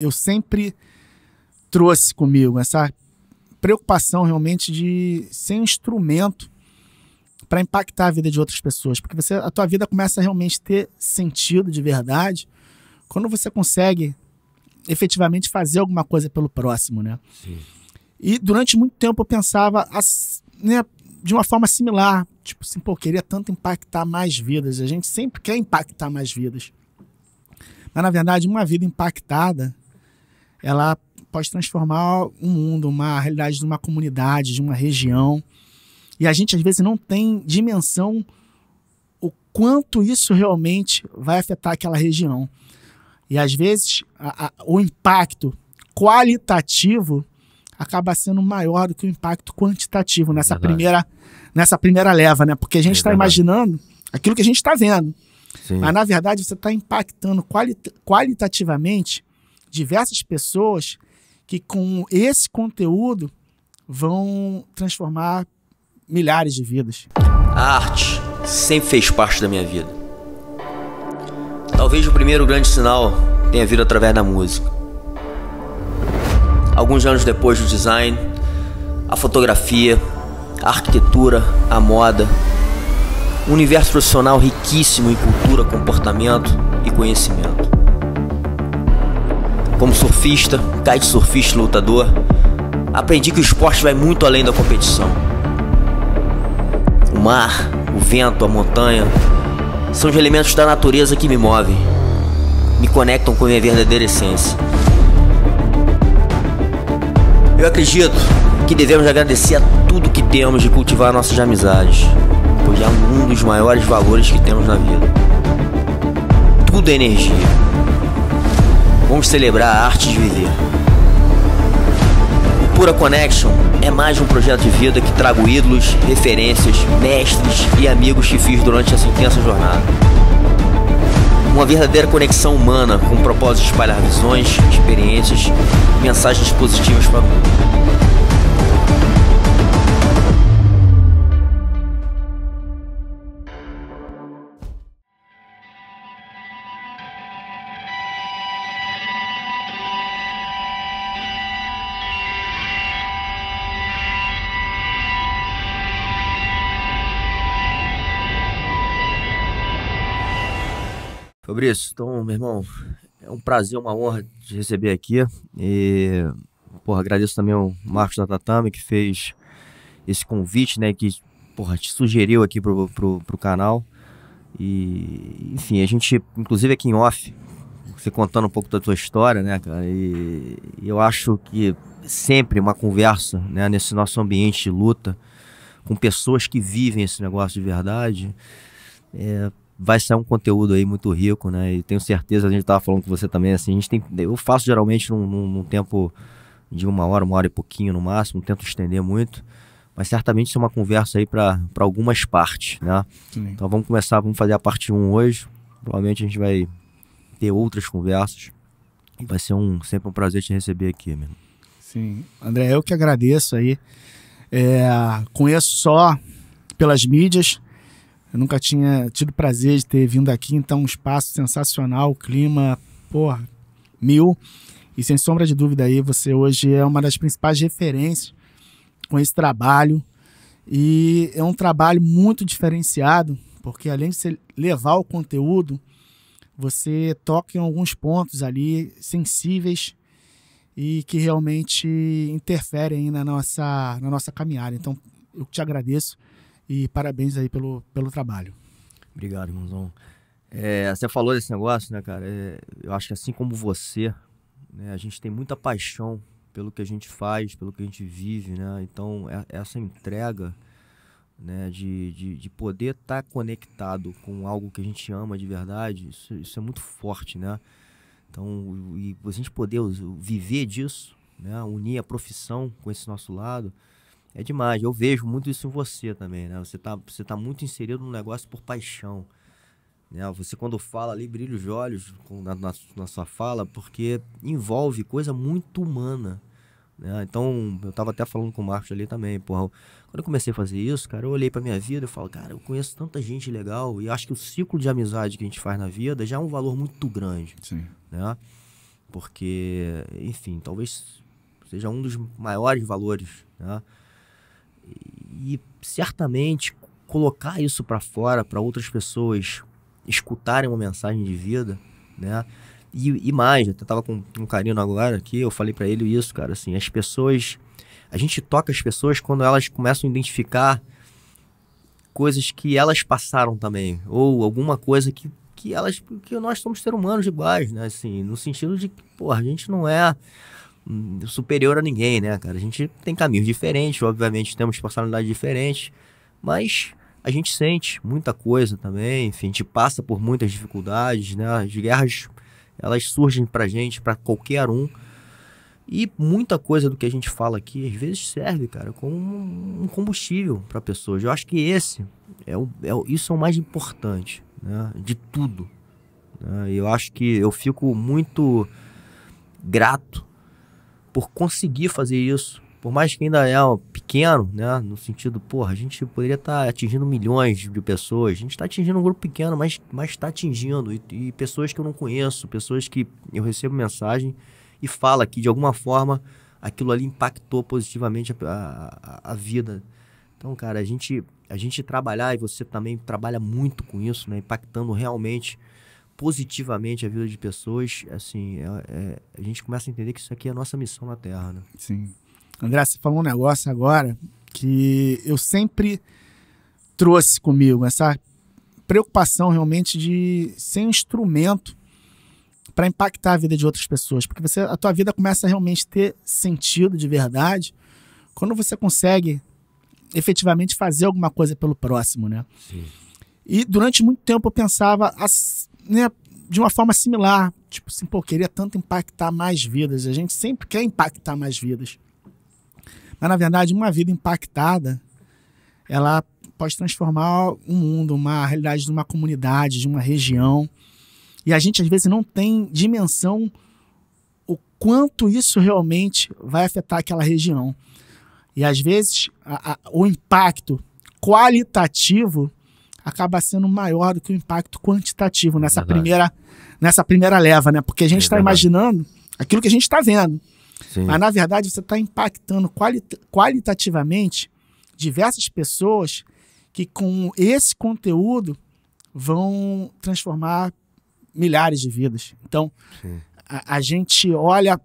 Eu sempre trouxe comigo essa preocupação realmente de ser um instrumento para impactar a vida de outras pessoas, porque a tua vida começa a realmente ter sentido de verdade quando você consegue efetivamente fazer alguma coisa pelo próximo, né? Sim. E durante muito tempo eu pensava, né, de uma forma similar, tipo assim, pô, eu queria tanto impactar mais vidas, a gente sempre quer impactar mais vidas, mas na verdade uma vida impactada, ela pode transformar um mundo, uma realidade de uma comunidade, de uma região. E a gente, às vezes, não tem dimensão o quanto isso realmente vai afetar aquela região. E, às vezes, o impacto qualitativo acaba sendo maior do que o impacto quantitativo nessa primeira leva, né? Porque a gente está imaginando aquilo que a gente está vendo. Sim. Mas, na verdade, você está impactando qualitativamente diversas pessoas que, com esse conteúdo, vão transformar milhares de vidas. A arte sempre fez parte da minha vida. Talvez o primeiro grande sinal tenha vindo através da música. Alguns anos depois do design, a fotografia, a arquitetura, a moda, um universo profissional riquíssimo em cultura, comportamento e conhecimento. Como surfista, kitesurfista e lutador, aprendi que o esporte vai muito além da competição. O mar, o vento, a montanha são os elementos da natureza que me movem, me conectam com a minha verdadeira essência. Eu acredito que devemos agradecer a tudo que temos e cultivar nossas amizades, pois é um dos maiores valores que temos na vida. Tudo é energia. Vamos celebrar a arte de viver. O Pura Connection é mais um projeto de vida que trago ídolos, referências, mestres e amigos que fiz durante essa intensa jornada. Uma verdadeira conexão humana com o propósito de espalhar visões, experiências e mensagens positivas para o mundo. Fabrício, então, meu irmão, é um prazer, uma honra te receber aqui. E, porra, agradeço também ao Marcos da Tatame, que fez esse convite, né, que, porra, te sugeriu aqui pro canal. E, enfim, a gente, inclusive aqui em off, você contando um pouco da tua história, né, cara, e eu acho que sempre uma conversa, né, nesse nosso ambiente de luta, com pessoas que vivem esse negócio de verdade, vai sair um conteúdo aí muito rico, né? E tenho certeza, a gente tava falando com você também, assim, a gente tem, eu faço geralmente num tempo de uma hora e pouquinho no máximo, tento estender muito, mas certamente isso é uma conversa aí para algumas partes, né? Sim. Então vamos começar, vamos fazer a parte 1 hoje, provavelmente a gente vai ter outras conversas e vai ser sempre um prazer te receber aqui, meu. Sim, André, eu que agradeço aí, conheço só pelas mídias. Eu nunca tinha tido prazer de ter vindo aqui, então um espaço sensacional, o clima, porra, 1000. E sem sombra de dúvida aí, você hoje é uma das principais referências com esse trabalho. E é um trabalho muito diferenciado, porque além de você levar o conteúdo, você toca em alguns pontos ali sensíveis e que realmente interferem aí na nossa caminhada. Então, eu te agradeço. E parabéns aí pelo trabalho. Obrigado, irmãozão. Você falou desse negócio, né, cara? Eu acho que assim como você, né, a gente tem muita paixão pelo que a gente faz, pelo que a gente vive, né? Então, essa entrega, né, de poder estar conectado com algo que a gente ama de verdade, isso é muito forte, né? Então, e a gente poder viver disso, né, unir a profissão com esse nosso lado, é demais. Eu vejo muito isso em você também, né? Você tá muito inserido no negócio por paixão, né? Você, quando fala ali, brilha os olhos na sua fala, porque envolve coisa muito humana, né? Então, eu tava até falando com o Marcos ali também, porra. Quando eu comecei a fazer isso, cara, eu olhei pra minha vida e falo, cara, eu conheço tanta gente legal e acho que o ciclo de amizade que a gente faz na vida já é um valor muito grande. Sim. Né? porque, enfim, talvez seja um dos maiores valores, né? E certamente colocar isso para fora, para outras pessoas escutarem uma mensagem de vida, né? E mais, eu tava com um carinho agora aqui, eu falei para ele isso, cara, assim, as pessoas, a gente toca as pessoas quando elas começam a identificar coisas que elas passaram também, ou alguma coisa que nós somos seres humanos iguais, né? Assim, no sentido de que, porra, a gente não é superior a ninguém, né, cara? A gente tem caminhos diferentes, obviamente temos personalidades diferentes, mas a gente sente muita coisa também, enfim, a gente passa por muitas dificuldades, né? As guerras, elas surgem pra gente, pra qualquer um, e muita coisa do que a gente fala aqui, às vezes serve, cara, como um combustível para pessoas. Eu acho que isso é o mais importante, né, de tudo, né? Eu acho que eu fico muito grato por conseguir fazer isso, por mais que ainda é pequeno, né, no sentido, porra, a gente poderia estar atingindo milhões de pessoas, a gente está atingindo um grupo pequeno, mas está atingindo, e pessoas que eu não conheço, pessoas que eu recebo mensagem e fala que de alguma forma aquilo ali impactou positivamente a vida. Então, cara, a gente trabalhar, e você também trabalha muito com isso, né, impactando realmente positivamente a vida de pessoas, assim, a gente começa a entender que isso aqui é a nossa missão na Terra, né? Sim. André, você falou um negócio agora que eu sempre trouxe comigo, essa preocupação realmente de ser um instrumento para impactar a vida de outras pessoas, porque a tua vida começa a realmente ter sentido de verdade quando você consegue efetivamente fazer alguma coisa pelo próximo, né? Sim. E durante muito tempo eu pensava, né, de uma forma similar, tipo assim, pô, queria tanto impactar mais vidas, a gente sempre quer impactar mais vidas. Mas, na verdade, uma vida impactada, ela pode transformar um mundo, uma realidade de uma comunidade, de uma região. E a gente, às vezes, não tem dimensão o quanto isso realmente vai afetar aquela região. E, às vezes, o impacto qualitativo acaba sendo maior do que o impacto quantitativo nessa primeira leva, né? Porque a gente está imaginando aquilo que a gente está vendo. Sim. Mas, na verdade, você está impactando qualitativamente diversas pessoas que, com esse conteúdo, vão transformar milhares de vidas. Então, a gente olha...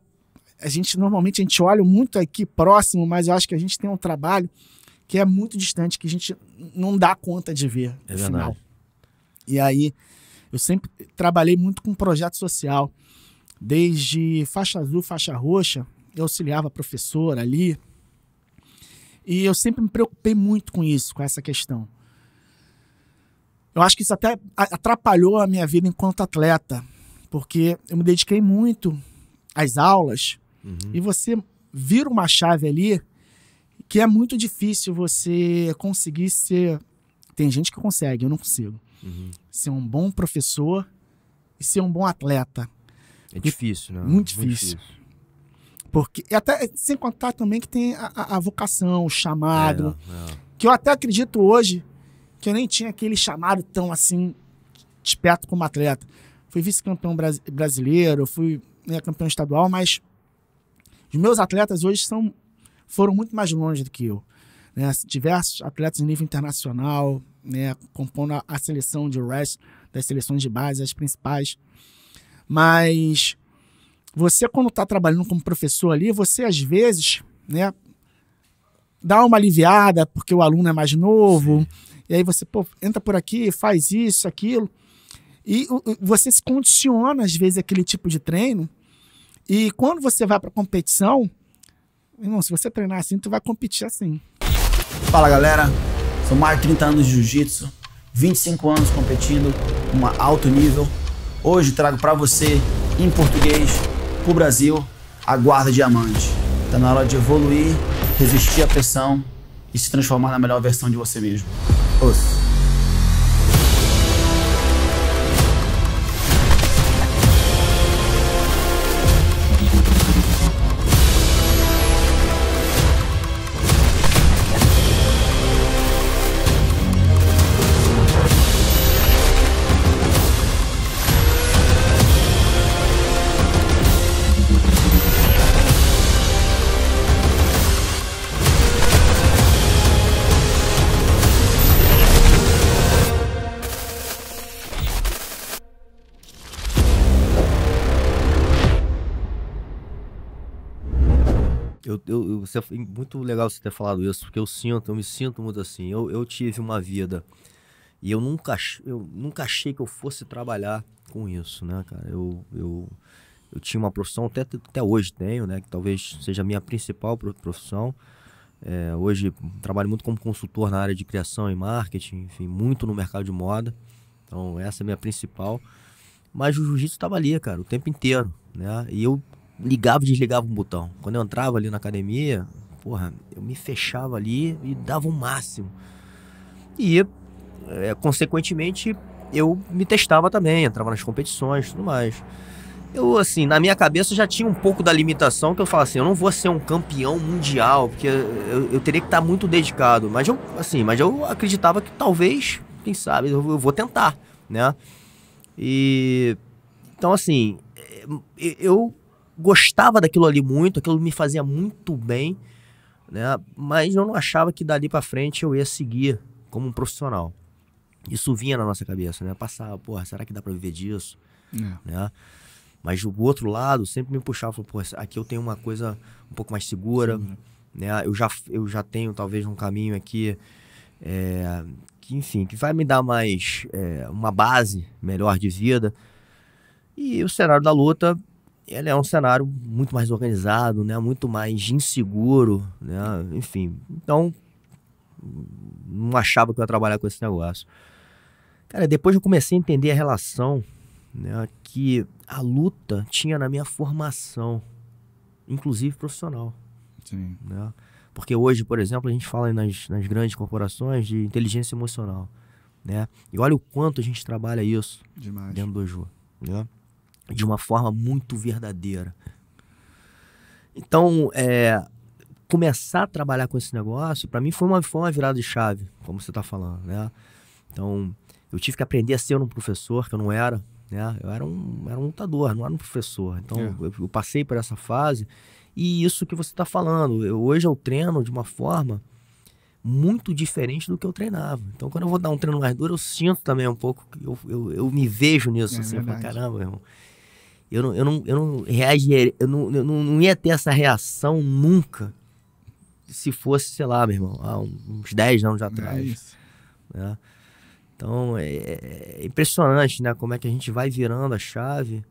Normalmente, a gente olha muito aqui próximo, mas eu acho que a gente tem um trabalho que é muito distante, que a gente não dá conta de ver no final. E aí, eu sempre trabalhei muito com projeto social. Desde faixa azul, faixa roxa, eu auxiliava a professora ali. E eu sempre me preocupei muito com isso, com essa questão. Eu acho que isso até atrapalhou a minha vida enquanto atleta, porque eu me dediquei muito às aulas, e você vira uma chave ali que é muito difícil você conseguir ser... Tem gente que consegue, eu não consigo. Ser um bom professor e ser um bom atleta. É difícil, né? Muito difícil. Porque, e até sem contar também que tem a vocação, o chamado, que eu até acredito hoje que eu nem tinha aquele chamado tão assim, esperto como atleta. Fui vice-campeão brasileiro, fui campeão estadual, mas os meus atletas hoje foram muito mais longe do que eu. Né? Diversos atletas em nível internacional, né? Compondo a seleção de wrestling, das seleções de base, as principais. Mas você, quando está trabalhando como professor ali, você às vezes, né, dá uma aliviada porque o aluno é mais novo. Sim. E aí você, entra por aqui, faz isso, aquilo. E você se condiciona às vezes aquele tipo de treino. E quando você vai para competição, irmão, se você treinar assim, tu vai competir assim. Fala, galera, são mais de 30 anos de jiu-jitsu, 25 anos competindo em alto nível. Hoje trago para você, em português, pro Brasil, a guarda diamante. Tá na hora de evoluir, resistir à pressão e se transformar na melhor versão de você mesmo. Ouça. Muito legal você ter falado isso, porque eu me sinto muito assim. Eu tive uma vida e eu nunca achei que eu fosse trabalhar com isso, né, cara? Eu tinha uma profissão, até hoje tenho, né, que talvez seja a minha principal profissão. Hoje trabalho muito como consultor na área de criação e marketing, enfim, muito no mercado de moda. Então essa é a minha principal. Mas o jiu-jitsu estava ali, cara, o tempo inteiro, né? E eu ligava e desligava um botão. Quando eu entrava ali na academia, porra, eu me fechava ali e dava o máximo. E, consequentemente, eu me testava também, entrava nas competições e tudo mais. Eu, assim, na minha cabeça já tinha um pouco da limitação que eu falava assim, eu não vou ser um campeão mundial, porque eu teria que estar muito dedicado. Mas eu acreditava que talvez, quem sabe, eu vou tentar, né? E então, assim, eu gostava daquilo ali muito, aquilo me fazia muito bem, né? Mas eu não achava que dali pra frente eu ia seguir como um profissional. Isso vinha na nossa cabeça, né? Passava, porra, será que dá pra viver disso? Né? Mas o outro lado sempre me puxava, falou, porra, aqui eu tenho uma coisa um pouco mais segura, né? Eu já tenho talvez um caminho aqui que, enfim, que vai me dar mais uma base melhor de vida. E o cenário da luta, ele é um cenário muito mais organizado, né? Muito mais inseguro, né? Enfim, então não achava que eu ia trabalhar com esse negócio. Cara, depois eu comecei a entender a relação, né, que a luta tinha na minha formação, inclusive profissional. Sim. Né? Porque hoje, por exemplo, a gente fala nas grandes corporações de inteligência emocional, né? E olha o quanto a gente trabalha isso dentro do dojo, né? De uma forma muito verdadeira. Então, começar a trabalhar com esse negócio, para mim foi uma virada de chave, como você está falando, né? Então, eu tive que aprender a ser um professor, que eu não era, né? Eu era um lutador, não era um professor. Então, eu passei por essa fase. E isso que você está falando, hoje eu treino de uma forma muito diferente do que eu treinava. Então, quando eu vou dar um treino mais duro, eu sinto também um pouco, eu me vejo nisso, assim, eu falo, caramba, irmão, eu não reagiria, eu não ia ter essa reação nunca se fosse, sei lá, meu irmão, há uns 10 anos atrás. Né? Então, é impressionante, né, como é que a gente vai virando a chave,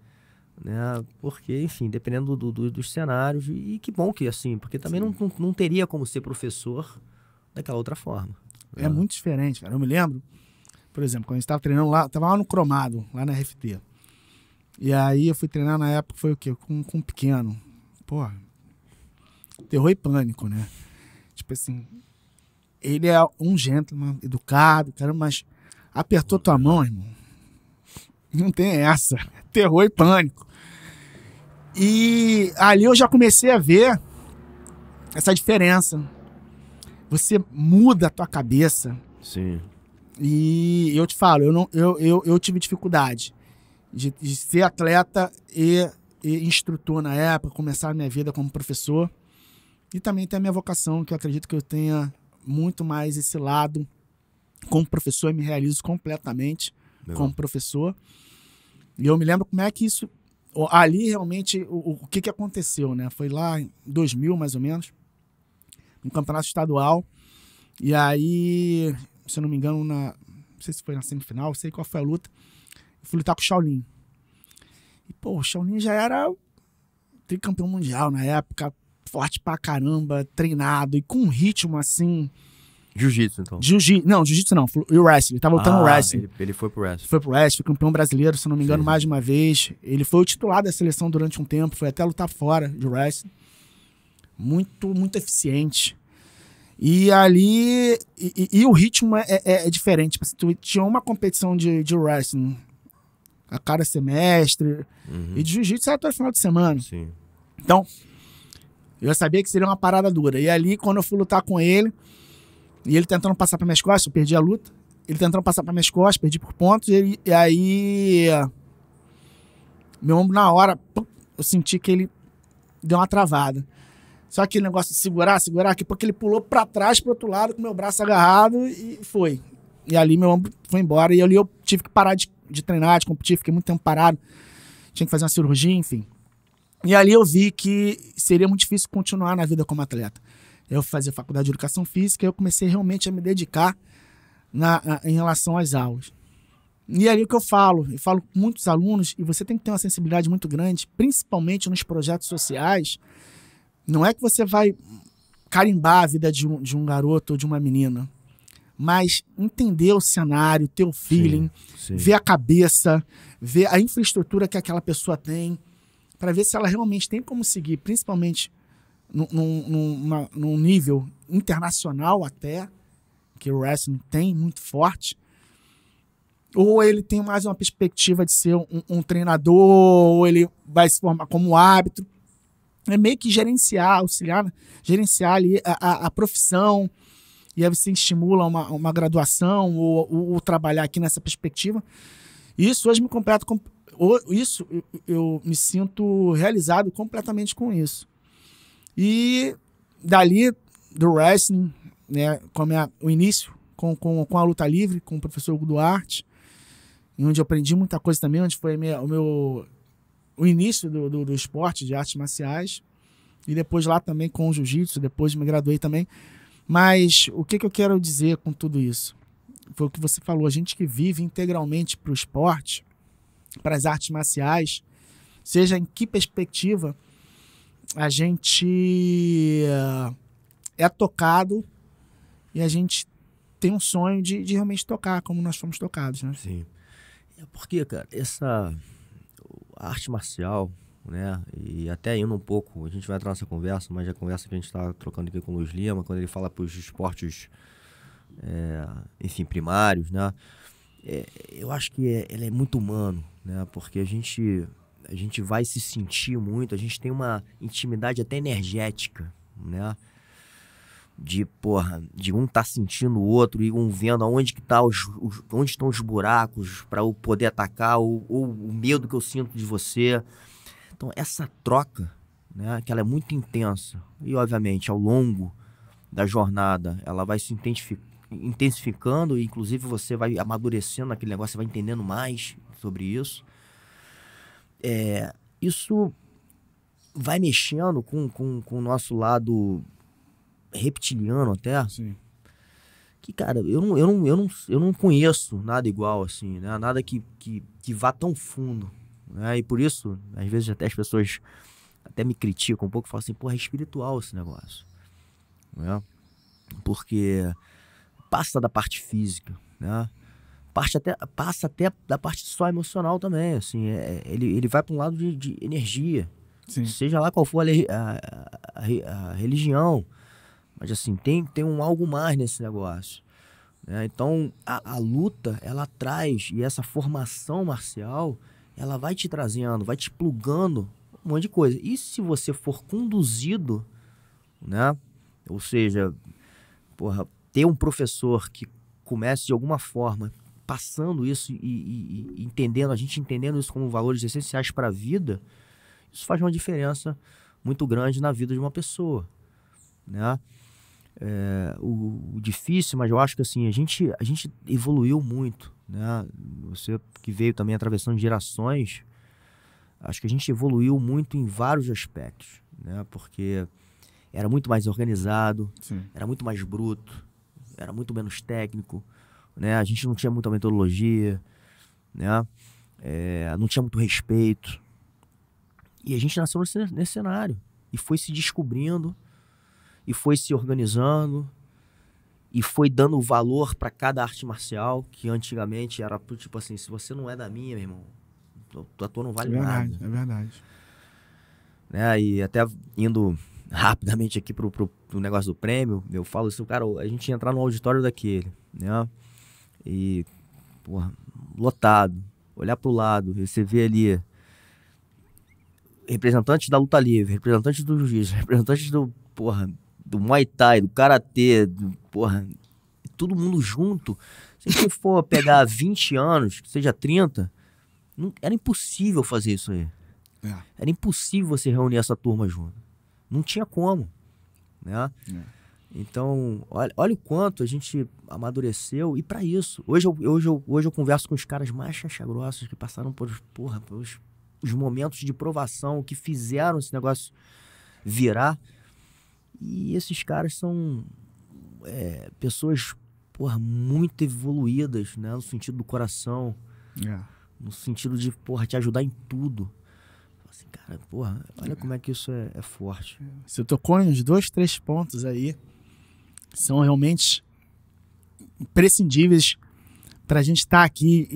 né? Porque, enfim, dependendo dos cenários, e que bom que assim, porque também não teria como ser professor daquela outra forma. É muito diferente, cara. Eu me lembro, por exemplo, quando a gente estava treinando lá, estava lá no Cromado, lá na RFT. E aí eu fui treinar na época, foi o quê? Com um pequeno. Porra, terror e pânico, né? Tipo assim, ele é um gentleman, educado, cara, mas apertou tua mão, irmão. Não tem essa. Terror e pânico. E ali eu já comecei a ver essa diferença. Você muda a tua cabeça. Sim. E eu te falo, eu tive dificuldade de ser atleta e instrutor na época, começar a minha vida como professor. E também tem a minha vocação, que eu acredito que eu tenha muito mais esse lado. Como professor, eu me realizo completamente como professor. E eu me lembro como é que isso... Ali, realmente, o que aconteceu, né? Foi lá em 2000, mais ou menos, no campeonato estadual. E aí, se eu não me engano, não sei se foi na semifinal, não sei qual foi a luta, eu fui lutar com o Shaolin. E, pô, o Shaolin já era tricampeão mundial na época, forte pra caramba, treinado e com um ritmo, assim... Jiu-jitsu, então? Não, jiu-jitsu não. E o wrestling. Ele tava lutando no wrestling. Ele foi pro wrestling. Foi pro wrestling, foi campeão brasileiro, se não me engano, mais de uma vez. Ele foi o titular da seleção durante um tempo, foi até lutar fora de wrestling. Muito, muito eficiente. E ali... E o ritmo é diferente. Tu tinha uma competição de wrestling a cada semestre. E de jiu-jitsu era todo final de semana. Sim. Então, eu sabia que seria uma parada dura. E ali, quando eu fui lutar com ele... E ele tentando passar para minhas costas, eu perdi a luta. Ele tentando passar para minhas costas, perdi por pontos. E aí, meu ombro na hora, eu senti que ele deu uma travada. Só aquele negócio de segurar, aqui, porque ele pulou para trás, pro outro lado, com meu braço agarrado e foi. E ali meu ombro foi embora. E ali eu tive que parar de treinar, de competir. Fiquei muito tempo parado. Tinha que fazer uma cirurgia, enfim. E ali eu vi que seria muito difícil continuar na vida como atleta. Eu fazia faculdade de educação física e eu comecei realmente a me dedicar em relação às aulas. E ali o que eu falo com muitos alunos, e você tem que ter uma sensibilidade muito grande, principalmente nos projetos sociais. Não é que você vai carimbar a vida de um garoto ou de uma menina, mas entender o cenário, ter o feeling, sim. ver a cabeça, ver a infraestrutura que aquela pessoa tem, para ver se ela realmente tem como seguir, principalmente num nível internacional até, que o wrestling tem muito forte, ou ele tem mais uma perspectiva de ser um treinador, ou ele vai se formar como árbitro. É meio que gerenciar ali a profissão, e aí você estimula uma graduação ou trabalhar aqui nessa perspectiva. Isso hoje me completa, isso eu me sinto realizado completamente com isso. E dali, do wrestling, né, o início com a luta livre, com o professor Hugo Duarte, onde eu aprendi muita coisa também, onde foi o início do esporte de artes marciais, e depois lá também com o jiu-jitsu, depois me graduei também. Mas o que eu quero dizer com tudo isso? Foi o que você falou, a gente que vive integralmente para o esporte, para as artes marciais, seja em que perspectiva, a gente é tocado e a gente tem um sonho de realmente tocar como nós fomos tocados, né? Sim. É porque, cara, a arte marcial, né, e até indo um pouco, a gente vai entrar nessa conversa, mas a conversa que a gente está trocando aqui com o Luiz Lima, quando ele fala para os esportes, enfim, primários, né, eu acho que ele é muito humano, né, porque a gente vai se sentir muito, a gente tem uma intimidade até energética, né, de um tá sentindo o outro e um vendo aonde que tá onde estão os buracos para eu poder atacar, ou o medo que eu sinto de você. Então essa troca, né, que ela é muito intensa e obviamente ao longo da jornada ela vai se intensificando e inclusive você vai amadurecendo aquele negócio, você vai entendendo mais sobre isso. Isso vai mexendo com o nosso lado reptiliano até. Sim. Que, cara, eu não conheço nada igual, assim, né? Nada que vá tão fundo, né? E por isso, às vezes até as pessoas até me criticam um pouco, falam assim, porra, é espiritual esse negócio, né? Porque passa da parte física, né? Passa até da parte só emocional também, assim, ele vai para um lado de energia. Sim. Seja lá qual for a religião, mas assim, tem algo mais nesse negócio, né? Então a luta, ela traz, e essa formação marcial, ela vai te trazendo, vai te plugando um monte de coisa. E se você for conduzido, né, ou seja, ter um professor que comece de alguma forma passando isso e entendendo, a gente entendendo isso como valores essenciais para a vida, isso faz uma diferença muito grande na vida de uma pessoa, né? O difícil, mas eu acho que assim, a gente evoluiu muito, né? Você que veio também atravessando gerações, acho que a gente evoluiu muito em vários aspectos, né? Porque era muito mais organizado, Sim. Era muito mais bruto, era muito menos técnico, né? A gente não tinha muita metodologia, né? Não tinha muito respeito. E a gente nasceu nesse cenário e foi se descobrindo e foi se organizando e foi dando valor para cada arte marcial, que antigamente era tipo assim, se você não é da minha, meu irmão, tua ator não vale nada. É verdade. Né? E até indo rapidamente aqui pro negócio do prêmio, eu falo assim, cara, a gente ia entrar no auditório daquele, né? E, porra, lotado, olhar pro lado, você vê ali representantes da luta livre, representantes do jiu-jitsu, representantes do Muay Thai, do Karatê, todo mundo junto. Se você for pegar 20 anos, seja 30, era impossível fazer isso aí. Era impossível você reunir essa turma junto. Não tinha como, né? Então, olha o quanto a gente amadureceu e para isso. Hoje eu converso com os caras mais chacha-grossos que passaram pelos os momentos de provação que fizeram esse negócio virar. E esses caras são pessoas, porra, muito evoluídas, né? No sentido do coração, no sentido de, porra, te ajudar em tudo. Assim, cara, porra, olha como é que isso é forte. Você tocou em uns 2, 3 pontos aí, são realmente imprescindíveis para a gente estar aqui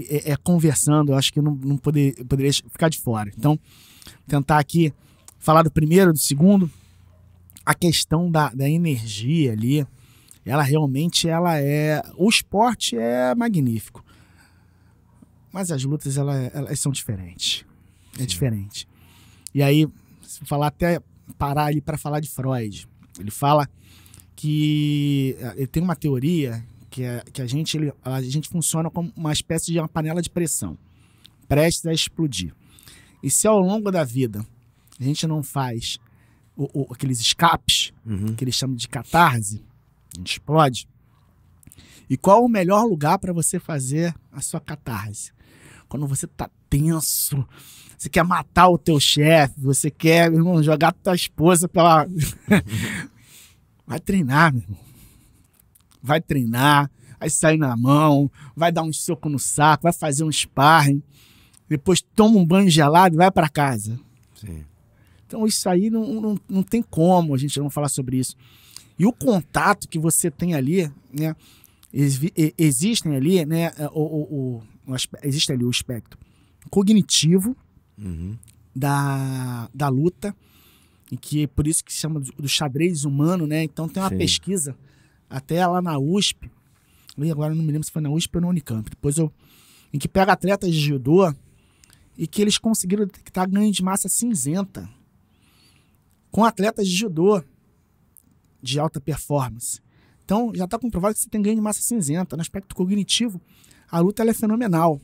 conversando. Eu acho que não poderia ficar de fora. Então, tentar aqui falar do primeiro, do segundo. A questão da energia ali, ela realmente o esporte é magnífico, mas as lutas elas são diferentes. Sim. É diferente. E aí, se falar até parar ali para falar de Freud, ele fala que ele tem uma teoria que a gente funciona como uma espécie de uma panela de pressão, prestes a explodir. E se ao longo da vida a gente não faz aqueles escapes, que eles chamam de catarse, a gente explode. E qual o melhor lugar para você fazer a sua catarse? Quando você tá tenso, você quer matar o teu chefe, você quer, meu irmão, jogar tua esposa pela... Vai treinar, meu irmão. Vai treinar, vai sair na mão, vai dar um soco no saco, vai fazer um sparring, depois toma um banho gelado e vai para casa. Sim. Então isso aí não tem como a gente não falar sobre isso. E o contato que você tem ali, né? Existem ali, né? Existe ali o aspecto cognitivo da luta, e que por isso que se chama do xadrez humano, né? Então tem uma pesquisa até lá na USP, e agora não me lembro se foi na USP ou na Unicamp, em que pega atletas de judô e que eles conseguiram detectar ganho de massa cinzenta com atletas de judô de alta performance. Então, já está comprovado que você tem ganho de massa cinzenta. No aspecto cognitivo, a luta ela é fenomenal.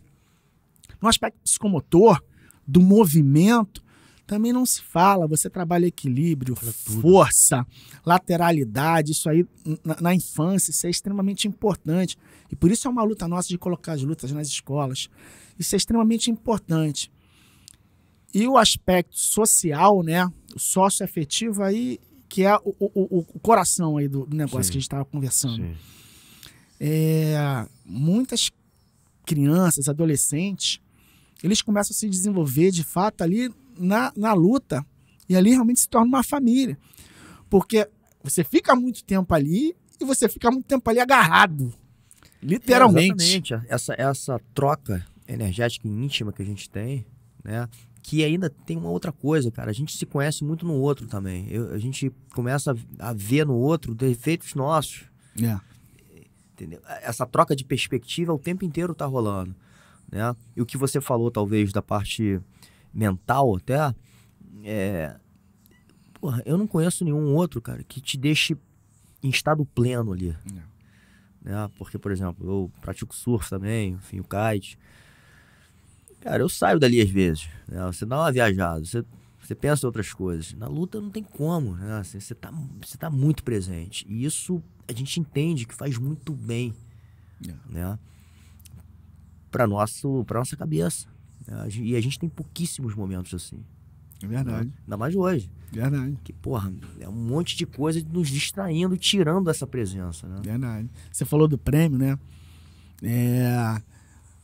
No aspecto psicomotor, do movimento, também não se fala. Você trabalha equilíbrio, força, lateralidade. Isso aí, na infância, isso é extremamente importante. E por isso é uma luta nossa de colocar as lutas nas escolas. Isso é extremamente importante. E o aspecto social, né, o socioafetivo aí, que é o coração aí do negócio que a gente estava conversando. Muitas crianças, adolescentes, eles começam a se desenvolver de fato ali na luta, e ali realmente se torna uma família. Porque você fica muito tempo ali e você fica muito tempo ali agarrado. Literalmente. Exatamente. Essa troca energética e íntima que a gente tem, né? Que ainda tem uma outra coisa, cara. A gente se conhece muito no outro também. A gente começa a ver no outro defeitos nossos. Entendeu? Essa troca de perspectiva o tempo inteiro tá rolando, né? E o que você falou, talvez, da parte mental até, porra, eu não conheço nenhum outro, cara, que te deixe em estado pleno ali. Né? Porque, por exemplo, eu pratico surf também, enfim, o kite. Cara, eu saio dali às vezes, né? Você dá uma viajada, você pensa em outras coisas. Na luta não tem como, né? Você tá muito presente. E isso a gente entende que faz muito bem, né? Pra nossa cabeça. Né? E a gente tem pouquíssimos momentos assim. É verdade. Né? Ainda mais hoje. Verdade. Que, porra, é um monte de coisa nos distraindo, tirando essa presença, né? Verdade. Você falou do prêmio, né?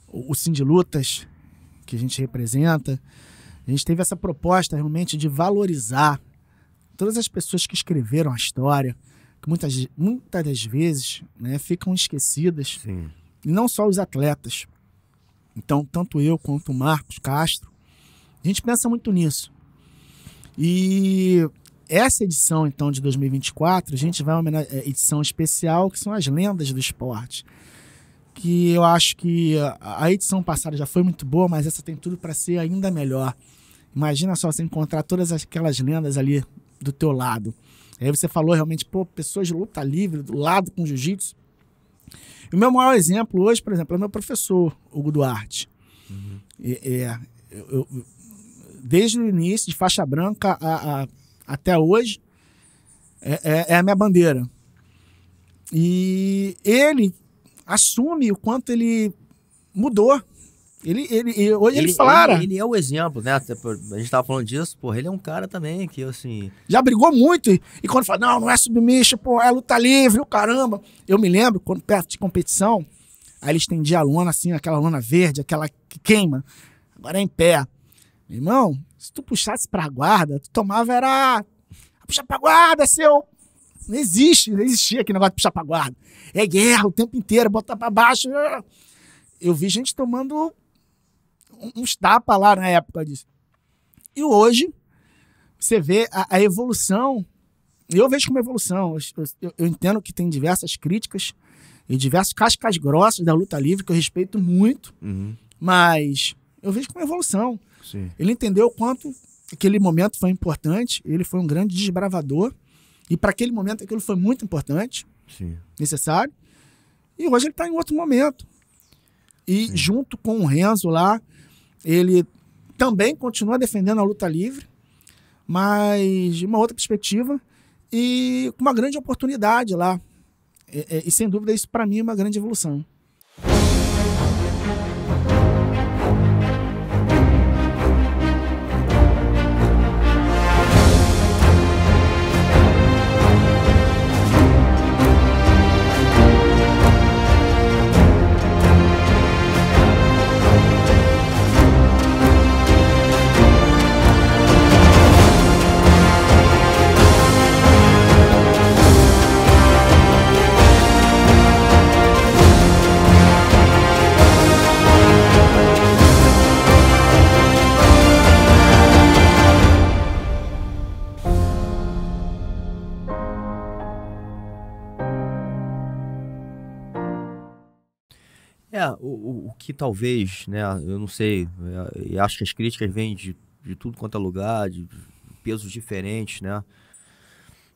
O Sim de Lutas, que a gente representa, a gente teve essa proposta realmente de valorizar todas as pessoas que escreveram a história, que muitas das vezes, né, ficam esquecidas. Sim. E não só os atletas. Então, tanto eu quanto o Marcos Castro, a gente pensa muito nisso. E essa edição, então, de 2024, a gente vai a uma edição especial, que são as lendas do esporte. Que eu acho que a edição passada já foi muito boa, mas essa tem tudo para ser ainda melhor. Imagina só você encontrar todas aquelas lendas ali do teu lado. Aí você falou realmente, pessoas de luta livre, do lado com jiu-jitsu. E o meu maior exemplo hoje, por exemplo, é o meu professor, Hugo Duarte. Desde o início, de faixa branca até hoje, é a minha bandeira. E ele assume o quanto ele mudou Hoje ele fala. Ele é o exemplo, né? A gente tava falando disso, porra, ele é um cara também que, assim... Já brigou muito. E quando fala, não é submission, pô, é luta livre, o caramba. Eu me lembro, quando perto de competição, aí ele estendia a lona, assim, aquela lona verde, aquela que queima. Agora é em pé. Meu irmão, se tu puxasse pra guarda, tu tomava era... Puxa pra guarda, seu... Não existia aquele negócio de puxar pra guarda. É guerra o tempo inteiro, botar pra baixo. Eu vi gente tomando uns tapas lá na época disso. E hoje, você vê a evolução. Eu vejo como evolução. Eu entendo que tem diversas críticas e diversos cascas grossas da luta livre, que eu respeito muito, mas eu vejo como evolução. Sim. Ele entendeu o quanto aquele momento foi importante, ele foi um grande desbravador, e para aquele momento aquilo foi muito importante, sim, necessário, e hoje ele está em outro momento. E junto com o Renzo lá, ele também continua defendendo a luta livre, mas de uma outra perspectiva e com uma grande oportunidade lá. E sem dúvida isso para mim é uma grande evolução. O que talvez, né, eu não sei, e acho que as críticas vêm de tudo quanto é lugar, de pesos diferentes, né,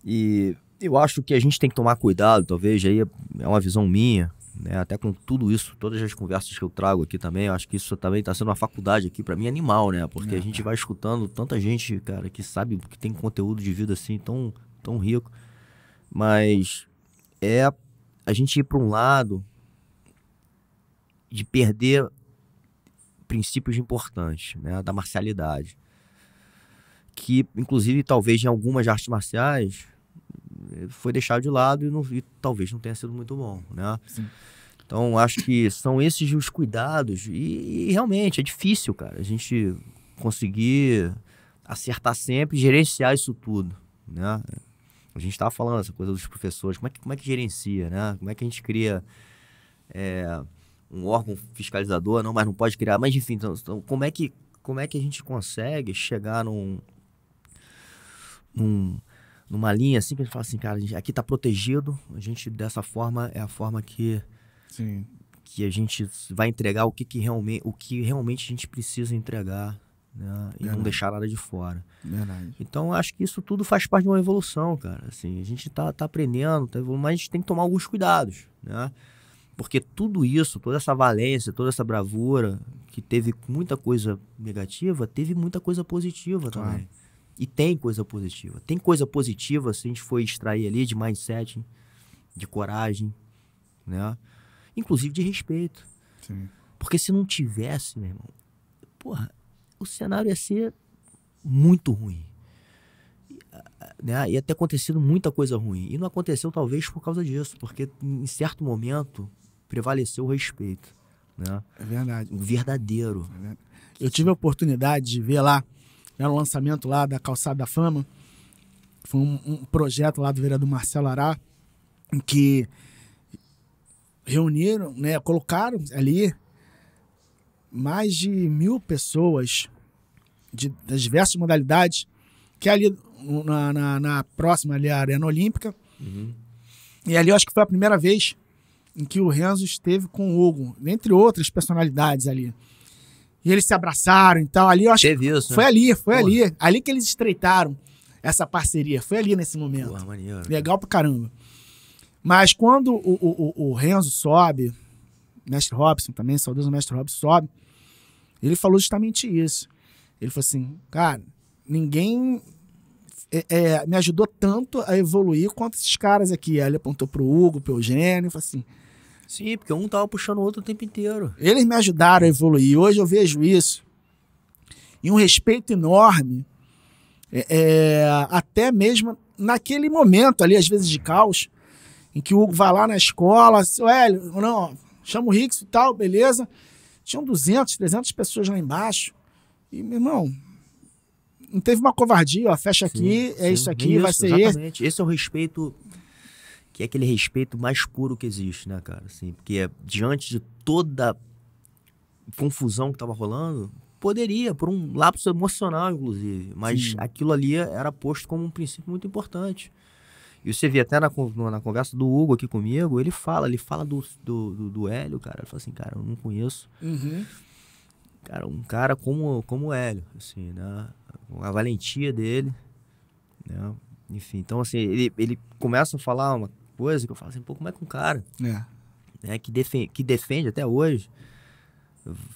e eu acho que a gente tem que tomar cuidado, talvez, aí é uma visão minha, né, até com tudo isso, todas as conversas que eu trago aqui também, eu acho que isso também está sendo uma faculdade aqui para mim animal, né, porque a gente vai escutando tanta gente, cara, que sabe que tem conteúdo de vida assim tão rico, mas a gente ir para um lado de perder princípios importantes, né, da marcialidade, que inclusive talvez em algumas artes marciais foi deixado de lado e talvez não tenha sido muito bom, né? Sim. Então acho que são esses os cuidados e realmente é difícil, cara, a gente conseguir acertar sempre e gerenciar isso tudo, né? A gente estava falando essa coisa dos professores, como é que gerencia, né? Como é que a gente cria um órgão fiscalizador, mas não pode criar. Mas, enfim, então, como é que a gente consegue chegar numa linha assim que a gente fala assim, cara, aqui está protegido, a gente dessa forma é a forma que a gente vai entregar o que realmente a gente precisa entregar, né? E não deixar nada de fora. Verdade. Então, acho que isso tudo faz parte de uma evolução, cara. Assim, a gente tá aprendendo, mas a gente tem que tomar alguns cuidados, né? Porque tudo isso, toda essa valência, toda essa bravura, que teve muita coisa negativa, teve muita coisa positiva também. E tem coisa positiva. Tem coisa positiva se a gente for extrair ali de mindset, de coragem, né? Inclusive de respeito. Sim. Porque se não tivesse, meu irmão, porra, o cenário ia ser muito ruim. Né? Ia ter acontecido muita coisa ruim. E não aconteceu talvez por causa disso, porque em certo momento prevaleceu o respeito, né? É verdade. O verdadeiro. É verdade. Eu tive a oportunidade de ver lá, no lançamento lá da Calçada da Fama, foi um projeto lá do vereador Marcelo Ará, em que reuniram, né, colocaram ali mais de 1.000 pessoas das diversas modalidades, que é ali na próxima ali, a Arena Olímpica. E ali eu acho que foi a primeira vez em que o Renzo esteve com o Hugo, entre outras personalidades ali. E eles se abraçaram e tal. Ali eu acho Teve isso, né? Foi ali. Ali que eles estreitaram essa parceria. Foi ali nesse momento. Porra, maneiro. Legal pra caramba. Mas quando o Renzo sobe, Mestre Robson também, saudoso Mestre Robson sobe, ele falou justamente isso. Ele falou assim, cara, ninguém me ajudou tanto a evoluir quanto esses caras aqui. Aí ele apontou pro Hugo, pro Eugênio, e falou assim, Sim, porque um tava puxando o outro o tempo inteiro. Eles me ajudaram a evoluir. Hoje eu vejo isso. E um respeito enorme, até mesmo naquele momento ali, às vezes de caos, em que o Hugo vai lá na escola, seu Hélio, não, chama o Rix e tal, beleza. Tinham 200, 300 pessoas lá embaixo. E, meu irmão, não teve uma covardia, ó, fecha aqui, sim, isso aqui, isso, vai ser exatamente. Esse é o respeito, que é aquele respeito mais puro que existe, né, cara? Assim, porque diante de toda confusão que tava rolando, poderia, por um lapso emocional, inclusive, mas Sim. aquilo ali era posto como um princípio muito importante. E você vê até na conversa do Hugo aqui comigo, ele fala do Hélio, cara. Ele fala assim, cara, eu não conheço cara, um cara como o Hélio, assim, né? A valentia dele, né? Enfim, então assim, ele começa a falar uma coisa que eu falo assim, pô, como é que um cara né, que defende até hoje,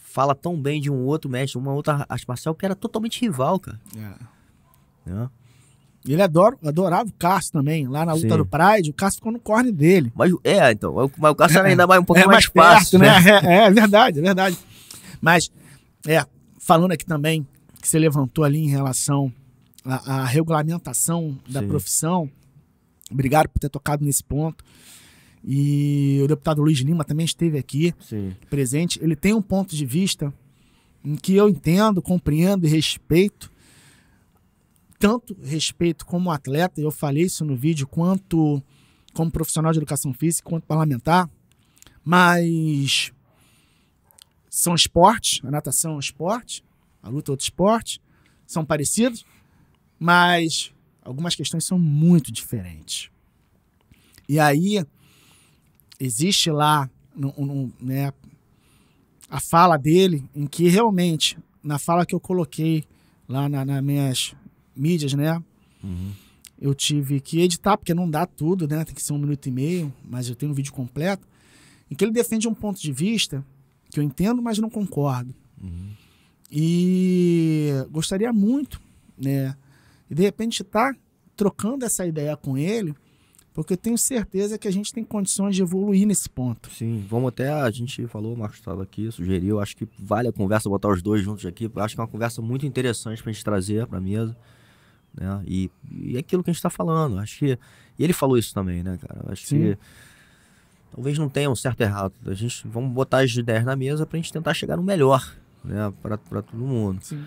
fala tão bem de um outro mestre, uma outra arte marcial que era totalmente rival, cara. Né? Ele adorava o Cássio também, lá na luta do Pride, o Cássio ficou no corne dele. Mas o Cássio era ainda mais um pouquinho mais perto, fácil, né? É verdade, é verdade. Mas, falando aqui também, que você levantou ali em relação à regulamentação da profissão, obrigado por ter tocado nesse ponto. E o deputado Luiz Lima também esteve aqui, presente. Ele tem um ponto de vista em que eu entendo, compreendo e respeito, tanto respeito como atleta, eu falei isso no vídeo, quanto como profissional de educação física, quanto parlamentar, mas são esportes, a natação é um esporte, a luta é outro esporte, são parecidos, mas algumas questões são muito diferentes. E aí, existe lá né, a fala dele, em que realmente, na fala que eu coloquei lá nas minhas mídias, né? Eu tive que editar, porque não dá tudo, né? Tem que ser 1 minuto e meio, mas eu tenho um vídeo completo, em que ele defende um ponto de vista que eu entendo, mas não concordo. E gostaria muito, né? E de repente estar trocando essa ideia com ele, porque eu tenho certeza que a gente tem condições de evoluir nesse ponto. Sim, vamos até, a gente falou, o Marcos estava aqui, sugeriu, acho que vale a conversa, botar os dois juntos aqui, acho que é uma conversa muito interessante pra gente trazer pra mesa, né, e aquilo que a gente tá falando, acho que, e ele falou isso também, né, cara, acho que talvez não tenha um certo e errado, vamos botar as ideias na mesa pra gente tentar chegar no melhor, né, pra todo mundo. Sim.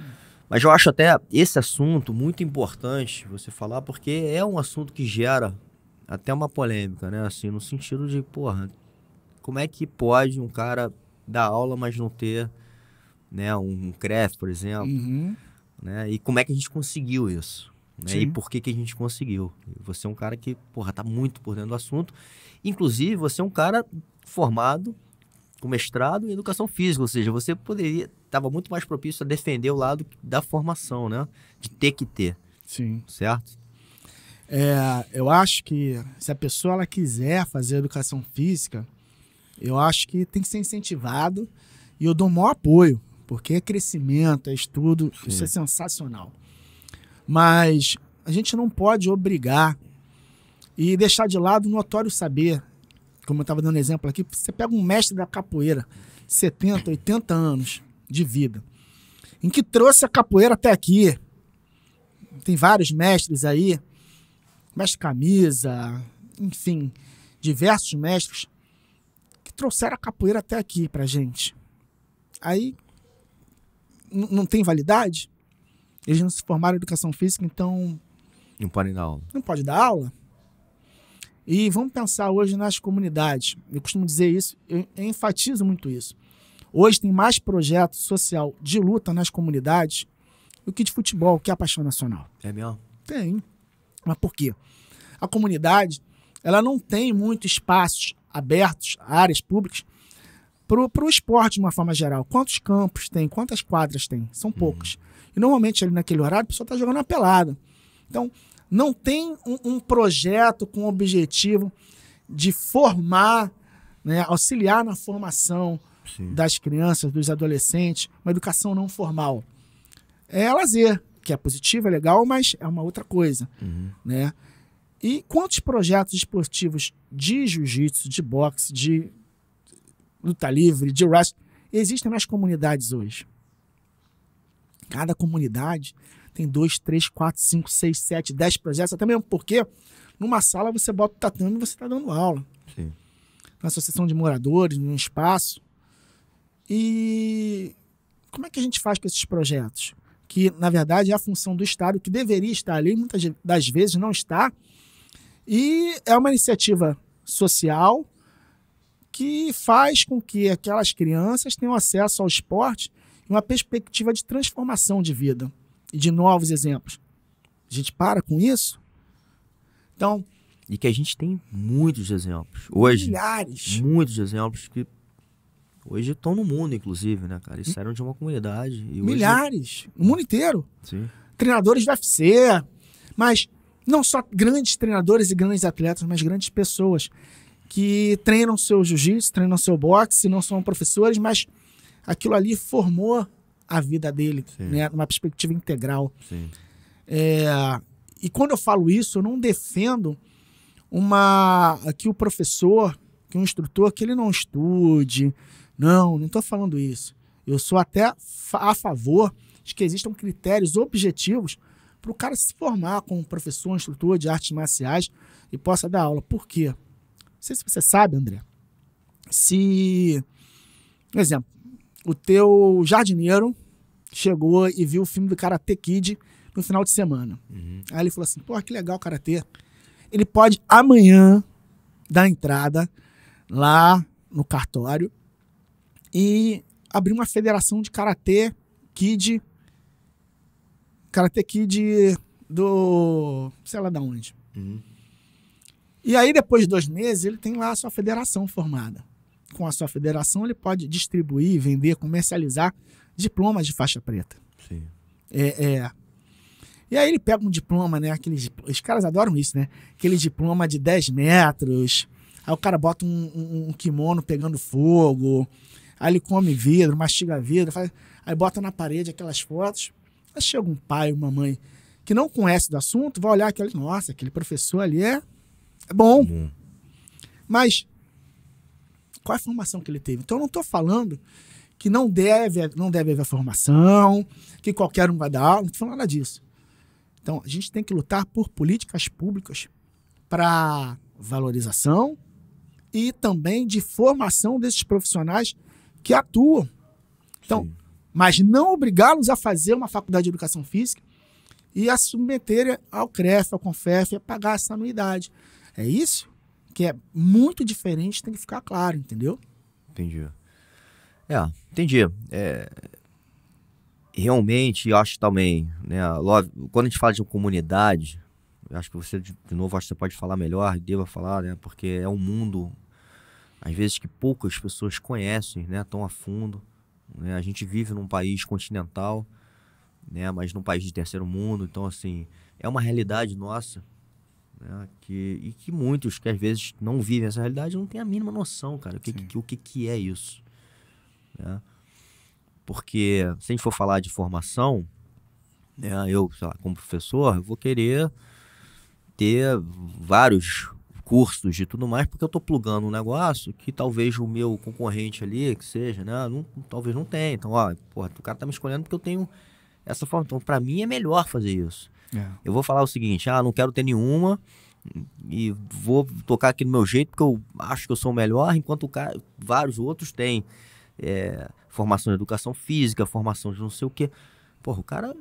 Mas eu acho até esse assunto muito importante você falar, porque é um assunto que gera até uma polêmica, né? Assim, no sentido de, porra, como é que pode um cara dar aula, mas não ter, né, um CREF, por exemplo, né? E como é que a gente conseguiu isso? Né? E por que a gente conseguiu? Você é um cara que, porra, tá muito por dentro do assunto. Inclusive, você é um cara formado com mestrado em educação física, ou seja, você estava muito mais propício a defender o lado da formação, né? De ter que ter. Sim. Certo? Eu acho que se a pessoa ela quiser fazer educação física, eu acho que tem que ser incentivado e eu dou o maior apoio, porque é crescimento, é estudo, isso é sensacional. Mas a gente não pode obrigar e deixar de lado o notório saber, como eu estava dando exemplo aqui, você pega um mestre da capoeira, 70, 80 anos de vida, em que trouxe a capoeira até aqui. Tem vários mestres aí, mestre Camisa, enfim, diversos mestres que trouxeram a capoeira até aqui pra gente. Aí, não tem validade? Eles não se formaram em educação física, então... Não podem dar aula. Não pode dar aula? E vamos pensar hoje nas comunidades. Eu costumo dizer isso, eu enfatizo muito isso. Hoje tem mais projeto social de luta nas comunidades do que de futebol, que é a paixão nacional. É mesmo? Tem. Mas por quê? A comunidade, ela não tem muitos espaços abertos, áreas públicas, para o esporte de uma forma geral. Quantos campos tem? Quantas quadras tem? São poucas. E normalmente ali naquele horário a pessoa está jogando uma pelada. Então, não tem um projeto com o objetivo de formar, né, auxiliar na formação das crianças, dos adolescentes, uma educação não formal. É lazer, que é positivo, é legal, mas é uma outra coisa, né? E quantos projetos esportivos de jiu-jitsu, de boxe, de luta livre, de wrestling, existem nas comunidades hoje. Cada comunidade tem 2, 3, 4, 5, 6, 7, 10 projetos, até mesmo porque numa sala você bota o tatame e você está dando aula. Sim. Na associação de moradores, num espaço. E como é que a gente faz com esses projetos? Que, na verdade, é a função do Estado, que deveria estar ali, muitas das vezes não está. E é uma iniciativa social que faz com que aquelas crianças tenham acesso ao esporte e uma perspectiva de transformação de vida e de novos exemplos. A gente para com isso? Então, e que a gente tem muitos exemplos. Hoje, milhares. Muitos exemplos que hoje estão no mundo, inclusive, né, cara? E saíram de uma comunidade. E milhares. Hoje... O mundo inteiro. Sim. Treinadores do UFC. Mas não só grandes treinadores e grandes atletas, mas grandes pessoas que treinam seu jiu-jitsu, treinam seu boxe, não são professores, mas aquilo ali formou a vida dele, né? Numa perspectiva integral. Sim. E quando eu falo isso, eu não defendo que o professor, que o instrutor, que ele não estude. Não estou falando isso. Eu sou até a favor de que existam critérios objetivos para o cara se formar como professor, instrutor de artes marciais e possa dar aula. Por quê? Não sei se você sabe, André. Por exemplo, o teu jardineiro chegou e viu o filme do Karate Kid no final de semana. Uhum. Aí ele falou assim, pô, que legal o Karatê. Ele pode amanhã dar entrada lá no cartório e abrir uma federação de Karate Kid do sei lá de onde. Uhum. E aí depois de 2 meses ele tem lá a sua federação formada. Com a sua federação ele pode distribuir, vender, comercializar diplomas de faixa preta. Sim. E aí ele pega um diploma, né? Os caras adoram isso, né? Aquele diploma de 10 metros. Aí o cara bota um kimono pegando fogo. Aí ele come vidro, mastiga vidro. Aí bota na parede aquelas fotos. Aí chega um pai, uma mãe que não conhece do assunto, vai olhar aquele, nossa, aquele professor ali é bom. Mas qual é a formação que ele teve? Então eu não estou falando que não deve haver formação, que qualquer um vai dar aula, não estou falando nada disso. Então, a gente tem que lutar por políticas públicas para valorização e também de formação desses profissionais que atuam. Então, sim, mas não obrigá-los a fazer uma faculdade de educação física e a submeterem ao CREF, ao CONFEF, a pagar essa anuidade. É isso que é muito diferente, tem que ficar claro, entendeu? Entendi. Entendi. Realmente, eu acho também, né, quando a gente fala de comunidade, eu acho que você, de novo, acho que você pode falar melhor, deva falar, né, porque é um mundo, às vezes, que poucas pessoas conhecem, né, tão a fundo, né, a gente vive num país continental, né, mas num país de terceiro mundo, então, assim, é uma realidade nossa, né, que muitos que, às vezes, não vivem essa realidade, não têm a mínima noção, cara, o que é isso, né? Porque se a gente for falar de formação, né, eu, sei lá, como professor, eu vou querer ter vários cursos e tudo mais, porque eu estou plugando um negócio que talvez o meu concorrente ali, que seja, né, talvez não tenha. Então, o cara tá me escolhendo porque eu tenho essa forma. Então, para mim é melhor fazer isso. Eu vou falar o seguinte, não quero ter nenhuma e vou tocar aqui do meu jeito porque eu acho que eu sou o melhor, enquanto vários outros têm formação de educação física, formação de não sei o quê. Porra, o cara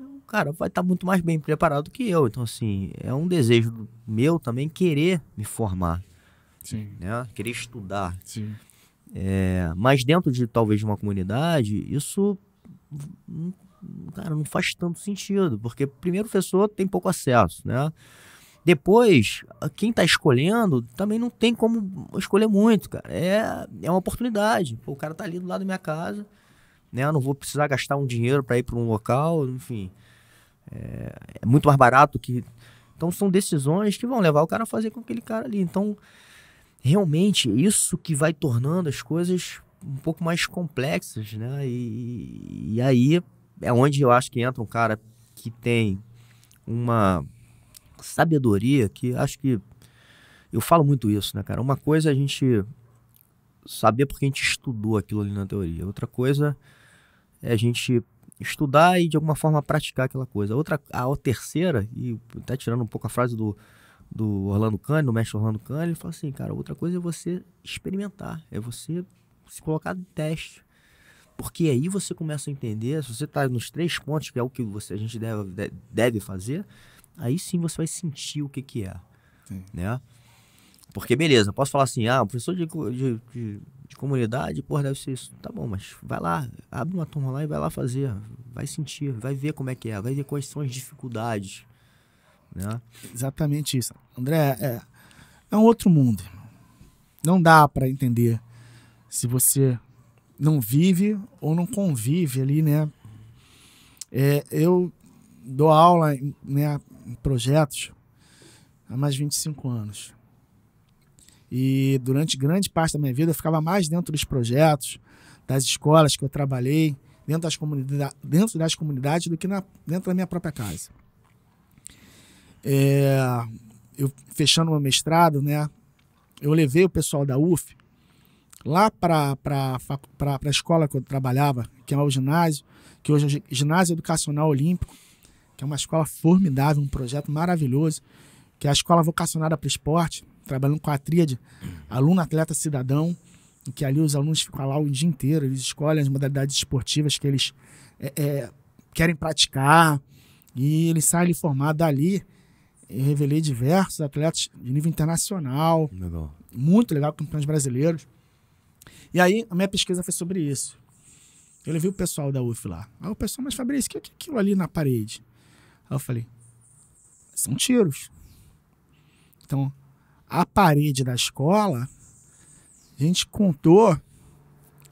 vai estar muito mais bem preparado do que eu. Então, assim, é um desejo meu também querer me formar. Sim. Né? Querer estudar. Sim. Mas dentro de, talvez, de uma comunidade, isso, cara, não faz tanto sentido. Porque, primeiro, o professor tem pouco acesso, né? Depois, quem está escolhendo também não tem como escolher muito, cara. É uma oportunidade. Pô, o cara tá ali do lado da minha casa, né? Eu não vou precisar gastar um dinheiro para ir para um local, enfim. É muito mais barato que... Então, são decisões que vão levar o cara a fazer com aquele cara ali. Então, realmente, isso que vai tornando as coisas um pouco mais complexas, né? E aí é onde eu acho que entra um cara que tem uma sabedoria, que acho que eu falo muito isso, né, cara? Uma coisa é a gente saber porque a gente estudou aquilo ali na teoria. Outra coisa é a gente estudar e de alguma forma praticar aquela coisa. A terceira, e tá tirando um pouco a frase do Orlando Canni, do mestre Orlando Canni, ele fala assim, cara, outra coisa é você experimentar, é você se colocar no teste. Porque aí você começa a entender, se você tá nos 3 pontos, que é o que a gente deve fazer, aí sim você vai sentir o que é. Sim. Né? Porque beleza, posso falar assim, o professor de comunidade, porra, deve ser isso. Tá bom, mas vai lá, abre uma turma lá e vai lá fazer, vai sentir, vai ver como é que é, vai ver quais são as dificuldades. Né? Exatamente isso. André, é um outro mundo. Não dá para entender se você não vive ou não convive ali, né? Eu dou aula em projetos há mais de 25 anos. E durante grande parte da minha vida eu ficava mais dentro dos projetos, das escolas que eu trabalhei, dentro das comunidades do que dentro da minha própria casa. Eu fechando meu mestrado, né? Eu levei o pessoal da UF lá para a escola que eu trabalhava, que é o ginásio, que hoje é o Ginásio Educacional Olímpico, que é uma escola formidável, um projeto maravilhoso, que é a escola vocacionada para o esporte, trabalhando com a tríade aluno, atleta, cidadão, em que ali os alunos ficam lá o dia inteiro, eles escolhem as modalidades esportivas que eles querem praticar, e eles saem formados dali. Eu revelei diversos atletas de nível internacional, legal. Muito legal, campeões brasileiros. E aí, a minha pesquisa foi sobre isso. Eu levei o pessoal da UF lá. Aí o pessoal, mas Fabrício, o que é aquilo ali na parede? Aí eu falei, são tiros. Então, a parede da escola, a gente contou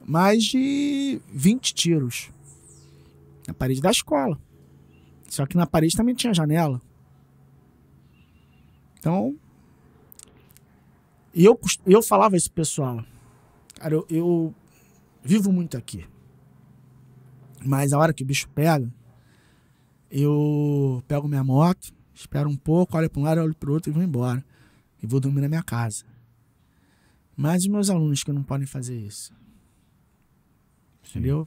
mais de 20 tiros. Na parede da escola. Só que na parede também tinha janela. Então, eu falava isso pro pessoal. Cara, eu vivo muito aqui. Mas a hora que o bicho pega, eu pego minha moto, espero um pouco, olho para um lado, olho para o outro e vou embora. E vou dormir na minha casa. Mas os meus alunos que não podem fazer isso. Sim. Entendeu?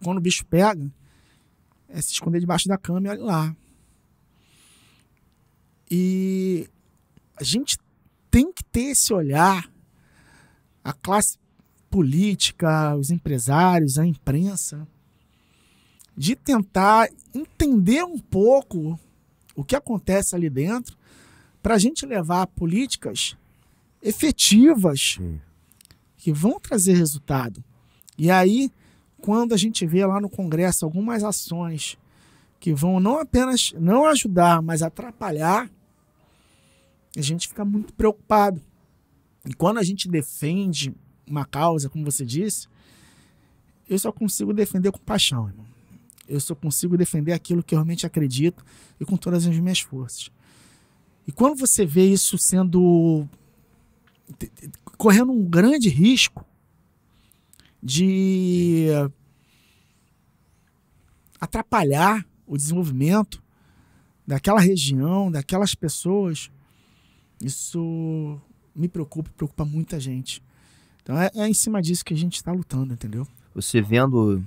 Quando o bicho pega, é se esconder debaixo da cama e olha lá. E a gente tem que ter esse olhar, a classe política, os empresários, a imprensa, de tentar entender um pouco o que acontece ali dentro, para a gente levar políticas efetivas que vão trazer resultado. E aí, quando a gente vê lá no Congresso algumas ações que vão não apenas não ajudar, mas atrapalhar, a gente fica muito preocupado. E quando a gente defende uma causa, como você disse, eu só consigo defender com paixão, irmão. Eu só consigo defender aquilo que eu realmente acredito e com todas as minhas forças. E quando você vê isso correndo um grande risco de atrapalhar o desenvolvimento daquela região, daquelas pessoas, isso me preocupa muita gente. Então é em cima disso que a gente está lutando, entendeu? Você vendo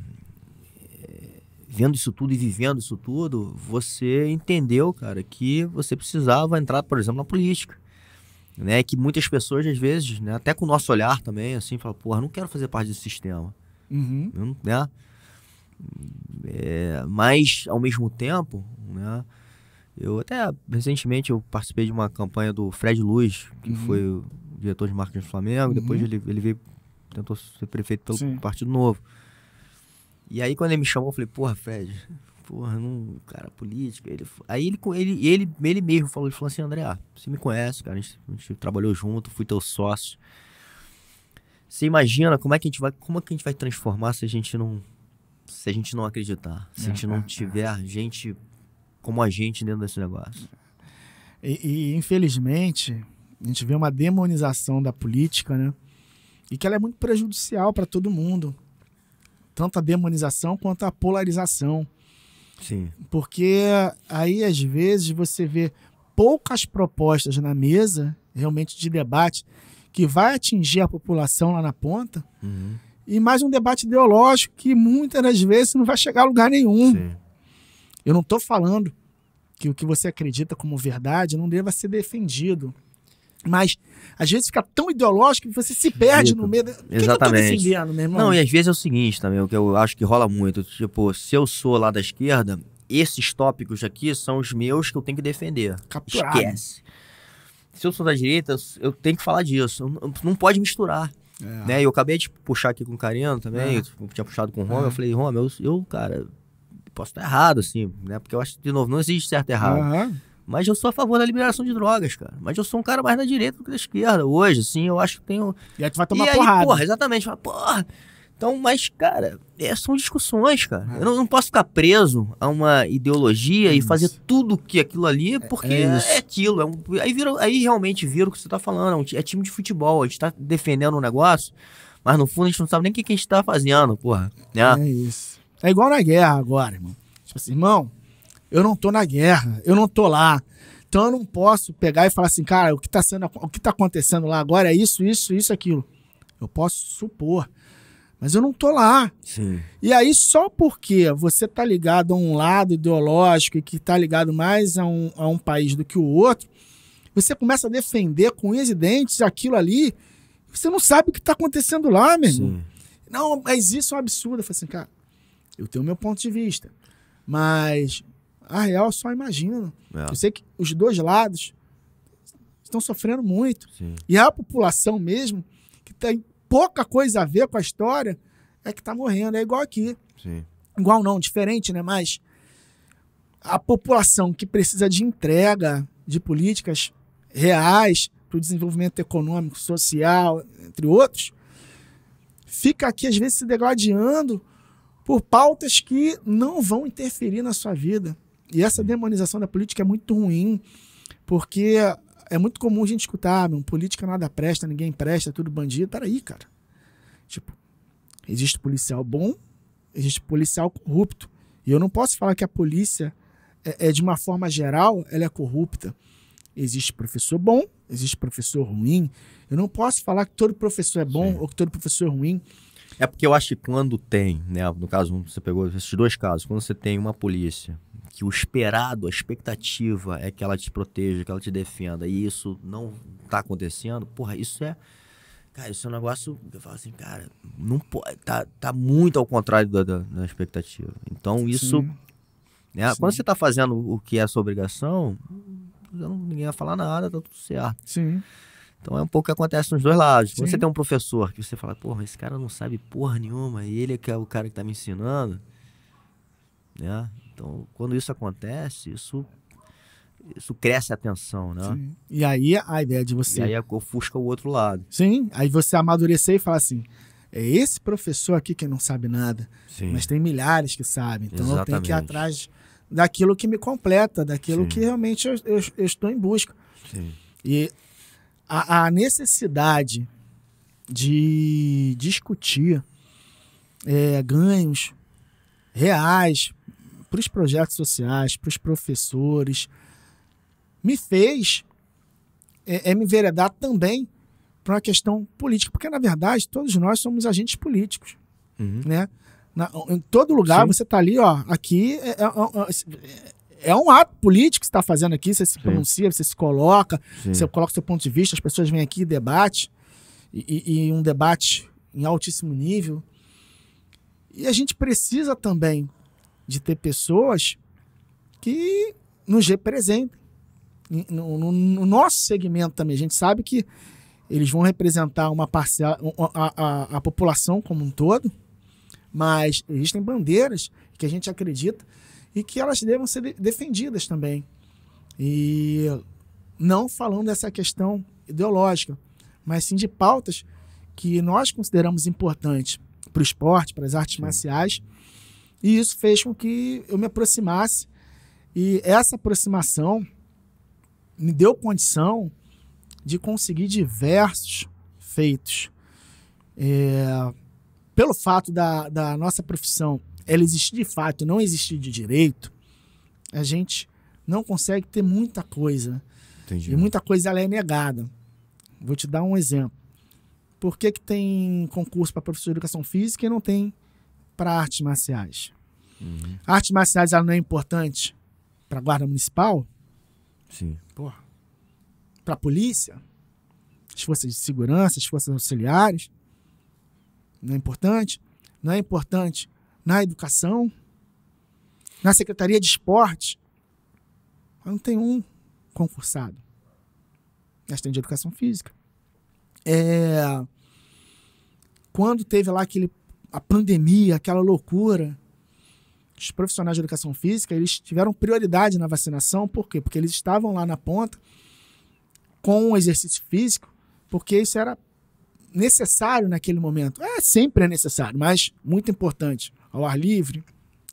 isso tudo e vivendo isso tudo, você entendeu, cara, que você precisava entrar, por exemplo, na política. Né? Que muitas pessoas, às vezes, né, até com o nosso olhar também, assim, falam, porra, não quero fazer parte desse sistema. Uhum. Né? Mas, ao mesmo tempo, né, eu até, recentemente, eu participei de uma campanha do Fred Luz, que foi o diretor de marketing do Flamengo, depois ele veio, tentou ser prefeito pelo Partido Novo. E aí, quando ele me chamou, eu falei, porra, Fred, cara, política. Aí ele mesmo falou assim, André, você me conhece, cara, a gente trabalhou junto, fui teu sócio. Você imagina como é que a gente vai transformar se a gente não acreditar, se a gente não tiver gente como a gente dentro desse negócio. E infelizmente, a gente vê uma demonização da política, né? E que ela é muito prejudicial para todo mundo. Tanto a demonização quanto a polarização. Sim. Porque aí, às vezes, você vê poucas propostas na mesa, realmente, de debate, que vai atingir a população lá na ponta, e mais um debate ideológico que muitas das vezes não vai chegar a lugar nenhum. Sim. Eu não estou falando que o que você acredita como verdade não deva ser defendido. Mas, às vezes, fica tão ideológico que você se perde no meio. O que eu tô defendendo, meu irmão? Não, e às vezes é o seguinte também, o que eu acho que rola muito. Tipo, se eu sou lá da esquerda, esses tópicos aqui são os meus que eu tenho que defender. Capturado. Esquece. Se eu sou da direita, eu tenho que falar disso. Não pode misturar. Né? Eu acabei de puxar aqui com o Carino também, eu tinha puxado com o Roma, eu falei, Roma, eu, cara, posso estar errado, assim, né? Porque eu acho que, de novo, não existe certo e errado. Mas eu sou a favor da liberação de drogas, cara. Mas eu sou um cara mais da direita do que da esquerda hoje, assim, eu acho que tenho... E aí tu vai tomar porrada. Porra, exatamente, porra... Então, mas, cara, são discussões, cara. Eu não posso ficar preso a uma ideologia e fazer tudo que aquilo ali, porque é aquilo. Aí realmente vira o que você tá falando. É time de futebol. A gente tá defendendo um negócio, mas no fundo a gente não sabe nem o que a gente tá fazendo, porra. Né? É isso. É igual na guerra agora, irmão. Tipo assim, irmão, eu não tô na guerra, eu não tô lá. Então eu não posso pegar e falar assim, cara, o que tá acontecendo lá agora é isso, aquilo. Eu posso supor. Mas eu não tô lá. Sim. E aí, só porque você tá ligado a um lado ideológico e que tá ligado mais a um país do que o outro, você começa a defender com unhas e dentes aquilo ali, você não sabe o que tá acontecendo lá, meu irmão. Não, mas isso é um absurdo. Eu falei assim, cara, eu tenho o meu ponto de vista, mas a real eu só imagino. Eu sei que os dois lados estão sofrendo muito. Sim. E a população mesmo, que tem pouca coisa a ver com a história, é que tá morrendo. É igual aqui. Sim. Igual não, diferente, né? Mas a população que precisa de entrega de políticas reais para o desenvolvimento econômico, social, entre outros, fica aqui às vezes se degladiando por pautas que não vão interferir na sua vida. E essa demonização da política é muito ruim, porque é muito comum a gente escutar, política nada presta, ninguém presta, tudo bandido. Peraí, cara. Tipo, existe policial bom, existe policial corrupto. E eu não posso falar que a polícia, de uma forma geral, ela é corrupta. Existe professor bom, existe professor ruim. Eu não posso falar que todo professor é bom ou que todo professor é ruim. É porque eu acho que quando tem, né, no caso, você pegou esses dois casos, quando você tem uma polícia que o esperado, a expectativa é que ela te proteja, que ela te defenda, e isso não tá acontecendo, porra, isso é um negócio, eu falo assim, cara, não pode, tá muito ao contrário da expectativa. Então isso, né, quando você tá fazendo o que é a sua obrigação, ninguém vai falar nada, tá tudo certo. Sim. Então é um pouco o que acontece nos dois lados. Quando você tem um professor que você fala, porra, esse cara não sabe porra nenhuma, e ele é que é o cara que tá me ensinando, né? Então, quando isso acontece, isso cresce a tensão, né? Sim. E aí a ideia de você... E aí ofusca o outro lado. Sim, aí você amadurecer e falar assim, é esse professor aqui que não sabe nada, mas tem milhares que sabem. Então eu tenho que ir atrás daquilo que me completa, daquilo que realmente eu estou em busca. Sim. E a necessidade de discutir ganhos reais para os projetos sociais, para os professores, me fez me enveredar também para uma questão política, porque na verdade todos nós somos agentes políticos, né? Em todo lugar você está ali, ó, aqui é um ato político que você está fazendo aqui, você se pronuncia, você se coloca, você coloca o seu ponto de vista, as pessoas vêm aqui e debatem, e um debate em altíssimo nível. E a gente precisa também de ter pessoas que nos representem. No nosso segmento também, a gente sabe que eles vão representar uma parcela, a população como um todo, mas existem bandeiras que a gente acredita e que elas devam ser defendidas também. E não falando dessa questão ideológica, mas sim de pautas que nós consideramos importantes para o esporte, para as artes marciais, e isso fez com que eu me aproximasse, e essa aproximação me deu condição de conseguir diversos feitos. Pelo fato da nossa profissão ela existir de fato, não existir de direito, a gente não consegue ter muita coisa. Entendi. E muita coisa ela é negada. Vou te dar um exemplo. Por que tem concurso para professor de educação física e não tem para artes marciais? Artes marciais, ela não é importante para a guarda municipal? Sim. Para a polícia? As forças de segurança, as forças auxiliares? Não é importante? Não é importante na educação? Na Secretaria de Esporte? Não tem um concursado. Mas tem de educação física. Quando teve lá a pandemia, aquela loucura, os profissionais de educação física, eles tiveram prioridade na vacinação. Por quê? Porque eles estavam lá na ponta com o exercício físico, porque isso era necessário naquele momento. Sempre é necessário, mas muito importante. Ao ar livre,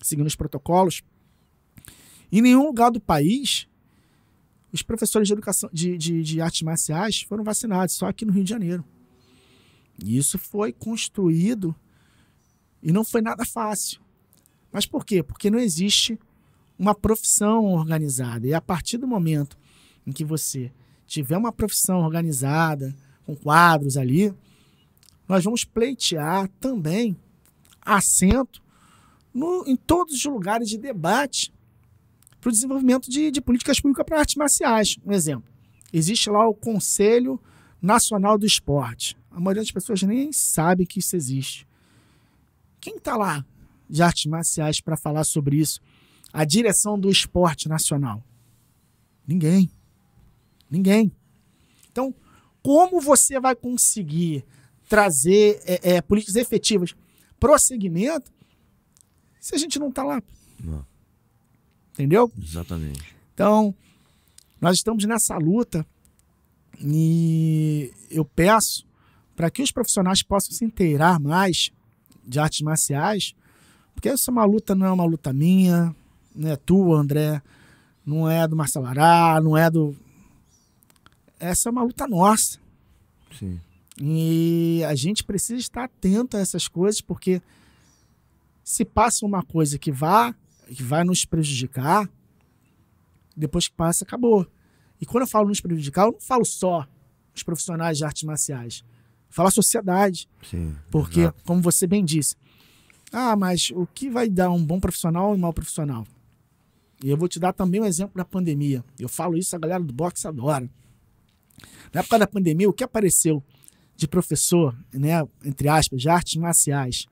seguindo os protocolos. Em nenhum lugar do país, os professores de educação de artes marciais foram vacinados, só aqui no Rio de Janeiro. E isso foi construído e não foi nada fácil. Mas por quê? Porque não existe uma profissão organizada. E a partir do momento em que você tiver uma profissão organizada, com quadros ali, nós vamos pleitear também assento em todos os lugares de debate para o desenvolvimento de políticas públicas para artes marciais. Um exemplo, existe lá o Conselho Nacional do Esporte. A maioria das pessoas nem sabe que isso existe. Quem está lá de artes marciais para falar sobre isso? A direção do esporte nacional? Ninguém. Então, como você vai conseguir trazer políticas efetivas para o segmento se a gente não está lá? Não. Entendeu? Exatamente. Então, nós estamos nessa luta e eu peço para que os profissionais possam se inteirar mais de artes marciais, porque essa não é uma luta minha, não é tua, André, não é do Marcelo Ará, não é do... Essa é uma luta nossa. Sim. E a gente precisa estar atento a essas coisas, porque se passa uma coisa que vai nos prejudicar, depois que passa, acabou. E quando eu falo nos prejudicar, eu não falo só os profissionais de artes marciais. Eu falo a sociedade. Sim, porque, exato. como você bem disse, mas o que vai dar um bom profissional e um mau profissional? E eu vou te dar também um exemplo da pandemia. Eu falo isso, a galera do boxe adora. Na época da pandemia, o que apareceu de professor, né, entre aspas, de artes marciais,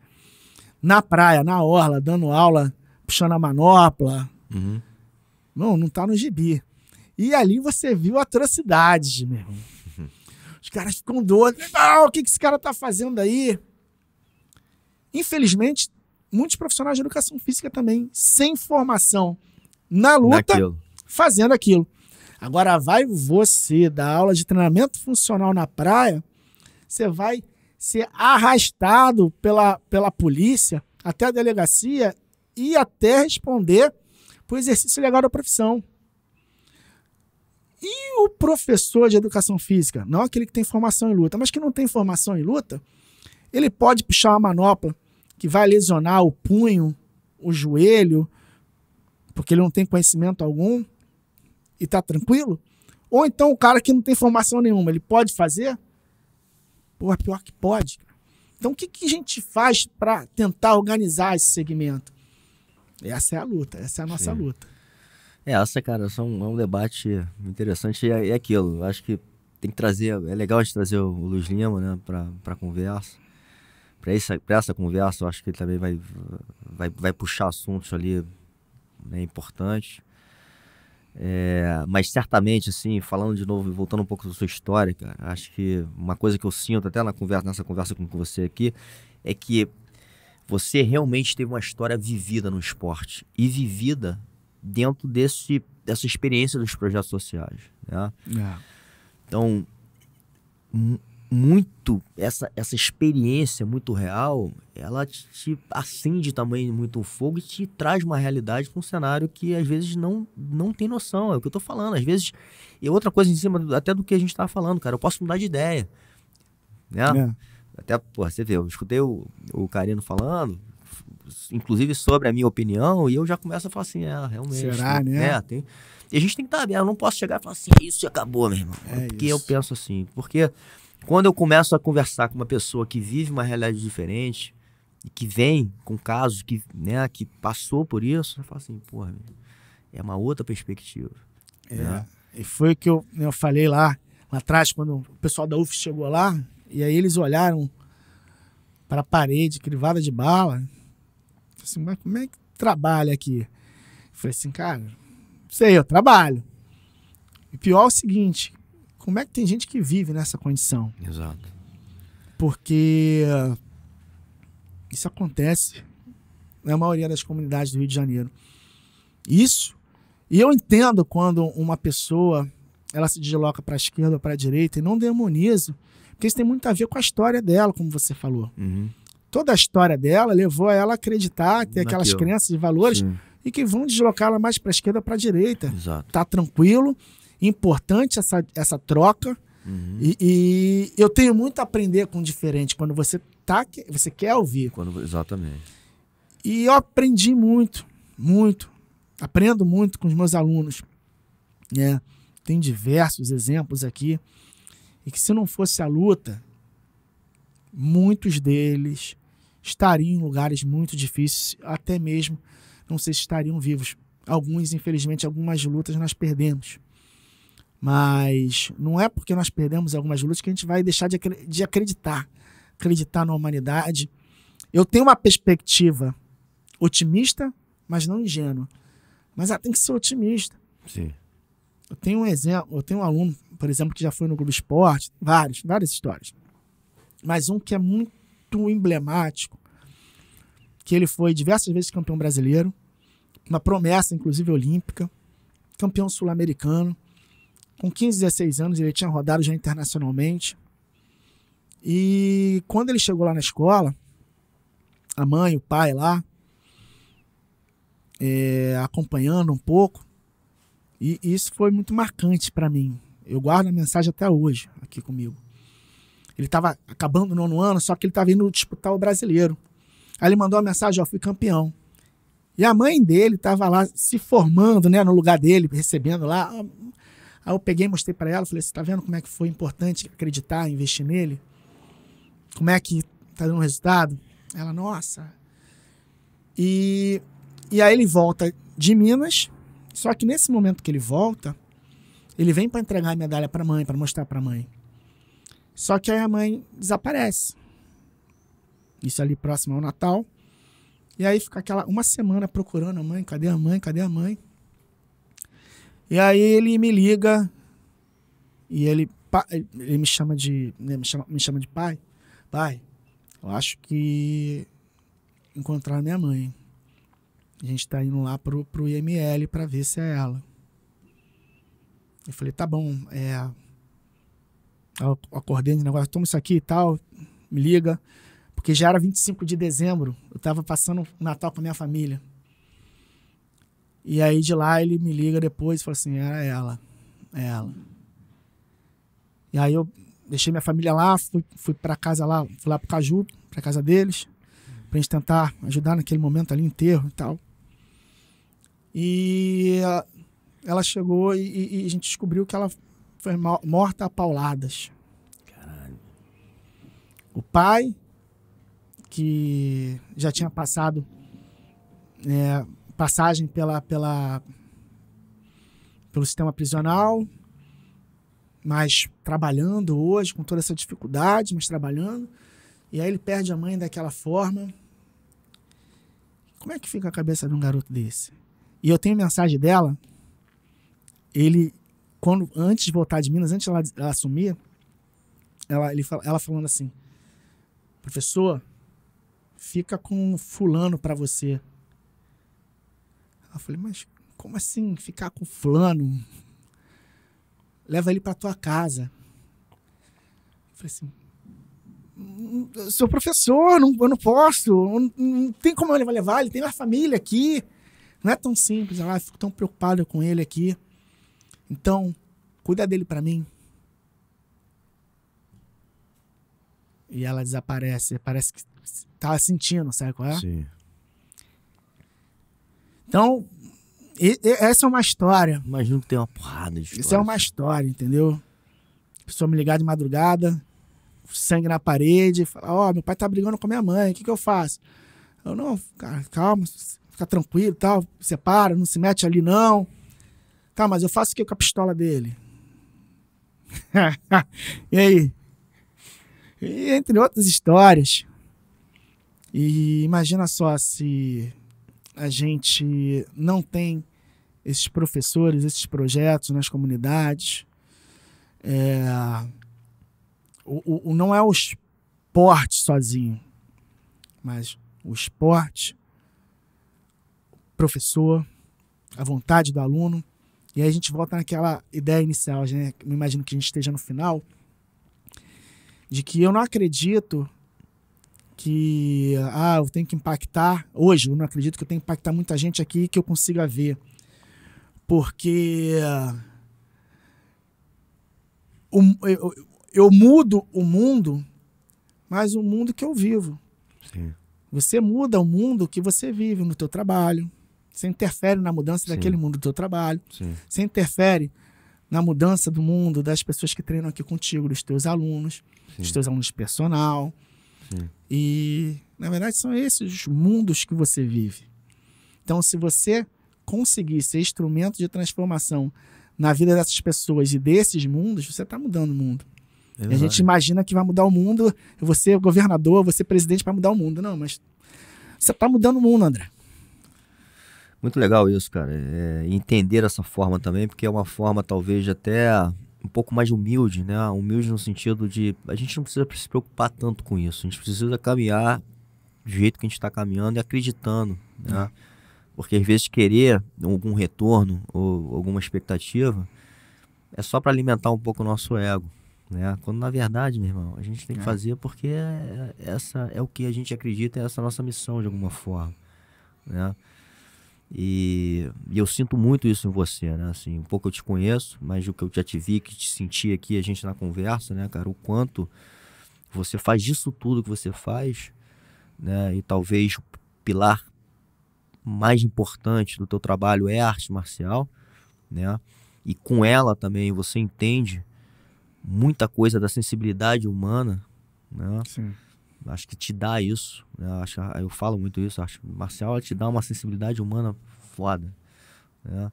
na praia, na orla, dando aula, puxando a manopla, não tá no gibi. E ali você viu atrocidades, meu irmão. Os caras ficam doidos. O que esse cara tá fazendo aí? Infelizmente, muitos profissionais de educação física também, sem formação na luta, fazendo aquilo. Agora, vai você dar aula de treinamento funcional na praia, você vai ser arrastado pela polícia até a delegacia e até responder por exercício legal da profissão. E o professor de educação física, não aquele que tem formação em luta, mas que não tem formação em luta, ele pode puxar uma manopla que vai lesionar o punho, o joelho, porque ele não tem conhecimento algum e tá tranquilo? Ou então o cara que não tem formação nenhuma, ele pode fazer? Porra, pior que pode. Então o que a gente faz para tentar organizar esse segmento? Essa é a luta, essa é a nossa luta. Essa, cara, é um debate interessante e é aquilo. Eu acho que tem que trazer, é legal a gente trazer o Luiz Lima, né, pra conversa. Pra essa conversa, eu acho que ele também vai puxar assuntos ali, né, importantes. Mas certamente, assim, falando de novo, voltando um pouco da sua história, cara, acho que uma coisa que eu sinto até nessa conversa com você aqui, é que você realmente teve uma história vivida no esporte e vivida dentro dessa experiência dos projetos sociais, né? Então, muito essa experiência muito real, ela te acende também muito o fogo e te traz uma realidade para um cenário que às vezes não tem noção. É o que eu tô falando. Às vezes, e outra coisa em cima até do que a gente tava falando, cara, eu posso mudar de ideia, né? Até, você vê, eu escutei o Carino falando, inclusive sobre a minha opinião, e eu já começo a falar assim, realmente. Será, né? E a gente tem que estar, eu não posso chegar e falar assim, isso acabou, meu irmão. Porque eu isso. penso assim, porque quando eu começo a conversar com uma pessoa que vive uma realidade diferente, e que vem com casos que, né, que passou por isso, eu falo assim, porra, é uma outra perspectiva. Né? E foi o que eu falei lá atrás, quando o pessoal da UF chegou lá, e aí eles olharam para a parede, crivada de bala. Assim, mas como é que trabalha aqui? Eu falei assim, cara, não sei, eu trabalho. E pior é o seguinte, como é que tem gente que vive nessa condição? Exato. Porque isso acontece na maioria das comunidades do Rio de Janeiro. Isso, e eu entendo quando uma pessoa ela se desloca para a esquerda ou para a direita, e não demonizo, porque isso tem muito a ver com a história dela, como você falou. Uhum. Toda a história dela levou ela a acreditar, ter aquelas crenças e valores, sim, e que vão deslocá-la mais para a esquerda ou para a direita. exato. Tá tranquilo, importante essa troca. Uhum. E eu tenho muito a aprender com o diferente, quando você quer ouvir. Exatamente. E eu aprendi muito, muito. Aprendo muito com os meus alunos. Né? Tem diversos exemplos aqui. E que se não fosse a luta, muitos deles estariam em lugares muito difíceis, até mesmo, não sei se estariam vivos. Alguns, infelizmente, algumas lutas nós perdemos. Mas não é porque nós perdemos algumas lutas que a gente vai deixar de acreditar na humanidade. Eu tenho uma perspectiva otimista, mas não ingênua. Mas ela tem que ser otimista. Sim. Eu tenho um exemplo, eu tenho um aluno, por exemplo, que já foi no Globo Esporte, várias histórias. Mas um que é muito emblemático, que ele foi diversas vezes campeão brasileiro, uma promessa, inclusive, olímpica, campeão sul-americano. Com 15, 16 anos, ele tinha rodado já internacionalmente. E quando ele chegou lá na escola, a mãe, o pai lá, acompanhando um pouco, e isso foi muito marcante para mim. Eu guardo a mensagem até hoje, aqui comigo. Ele estava acabando o 9º ano, só que ele estava indo disputar o brasileiro. Aí ele mandou uma mensagem, fui campeão. E a mãe dele estava lá se formando, né, no lugar dele, recebendo lá. Aí eu peguei e mostrei para ela, falei, você tá vendo como é que foi importante acreditar, investir nele? Como é que tá dando resultado? Ela, nossa. E aí ele volta de Minas, só que nesse momento que ele volta, ele vem para entregar a medalha para a mãe, para mostrar para a mãe. Só que aí a mãe desaparece. Isso ali próximo ao Natal. E aí fica uma semana procurando a mãe, cadê a mãe, cadê a mãe? E aí ele me liga e ele me chama de pai. Pai, eu acho que encontraram minha mãe. A gente tá indo lá pro IML para ver se é ela. Eu falei, tá bom, eu acordei no negócio, toma isso aqui e tal, me liga. Porque já era 25 de dezembro, eu tava passando o Natal com a minha família. E aí de lá ele me liga depois e fala assim, é ela. E aí eu deixei minha família lá, fui pra casa lá, fui lá pro Caju, pra casa deles, pra gente tentar ajudar naquele momento ali, enterro e tal. E ela chegou e a gente descobriu que ela foi morta a pauladas. Caralho. O pai, que já tinha passado passagem pelo sistema prisional, mas trabalhando hoje, com toda essa dificuldade, mas trabalhando. E aí ele perde a mãe daquela forma. Como é que fica a cabeça de um garoto desse? E eu tenho mensagem dela, antes de voltar de Minas, antes ela assumir, ela falando assim, professor, fica com fulano pra você. Eu falei, mas como assim ficar com fulano? Leva ele pra tua casa. Eu falei assim, sou professor, eu não posso, não tem como ele vai levar, ele tem uma família aqui. Não é tão simples, eu fico tão preocupado com ele aqui. Então, cuida dele pra mim. E ela desaparece, parece que tava sentindo, sabe qual é? Sim. Então, Essa é uma história. Imagino que tem uma porrada de histórias. Isso é uma história, entendeu? A pessoa me ligar de madrugada, sangue na parede, fala, meu pai tá brigando com a minha mãe, o que eu faço? Eu, não, cara, calma, fica tranquilo, tal, separa, não se mete ali não. Tá, mas eu faço o que com a pistola dele? E aí? E entre outras histórias. E imagina só se a gente não tem esses professores, esses projetos nas comunidades. Não é o esporte sozinho, mas o esporte, o professor, a vontade do aluno. E aí a gente volta naquela ideia inicial, né? Eu imagino que a gente esteja no final, de que eu não acredito que eu tenho que impactar, hoje eu não acredito que eu tenho que impactar muita gente aqui que eu consiga ver, porque eu mudo o mundo, mas o mundo que eu vivo. Sim. Você muda o mundo que você vive no teu trabalho. Você interfere na mudança daquele mundo do teu trabalho. Sim. Você interfere na mudança do mundo das pessoas que treinam aqui contigo, dos teus alunos, dos teus alunos de personal. Sim. E, na verdade, são esses os mundos que você vive. Então, se você conseguir ser instrumento de transformação na vida dessas pessoas e desses mundos, você está mudando o mundo. E a gente imagina que vai mudar o mundo, eu vou ser governador, eu vou ser presidente para mudar o mundo. Não, mas você está mudando o mundo, André. Muito legal isso, cara. Entender essa forma também, porque é uma forma talvez até um pouco mais humilde, né? Humilde no sentido de a gente não precisa se preocupar tanto com isso. A gente precisa caminhar do jeito que a gente está caminhando e acreditando, né? Porque às vezes querer algum retorno ou alguma expectativa é só para alimentar um pouco o nosso ego, né? Quando na verdade, meu irmão, a gente tem que fazer porque essa é o que a gente acredita, é essa nossa missão de alguma forma, né? E eu sinto muito isso em você, né? Assim, um pouco eu te conheço, mas o que eu já te vi, que te senti aqui, a gente na conversa, né, cara? O quanto você faz disso tudo que você faz, né? E talvez o pilar mais importante do teu trabalho é a arte marcial, né? E com ela também você entende muita coisa da sensibilidade humana, né? Sim. Acho que te dá isso, né? Eu falo muito isso, acho que marcial te dá uma sensibilidade humana foda, né?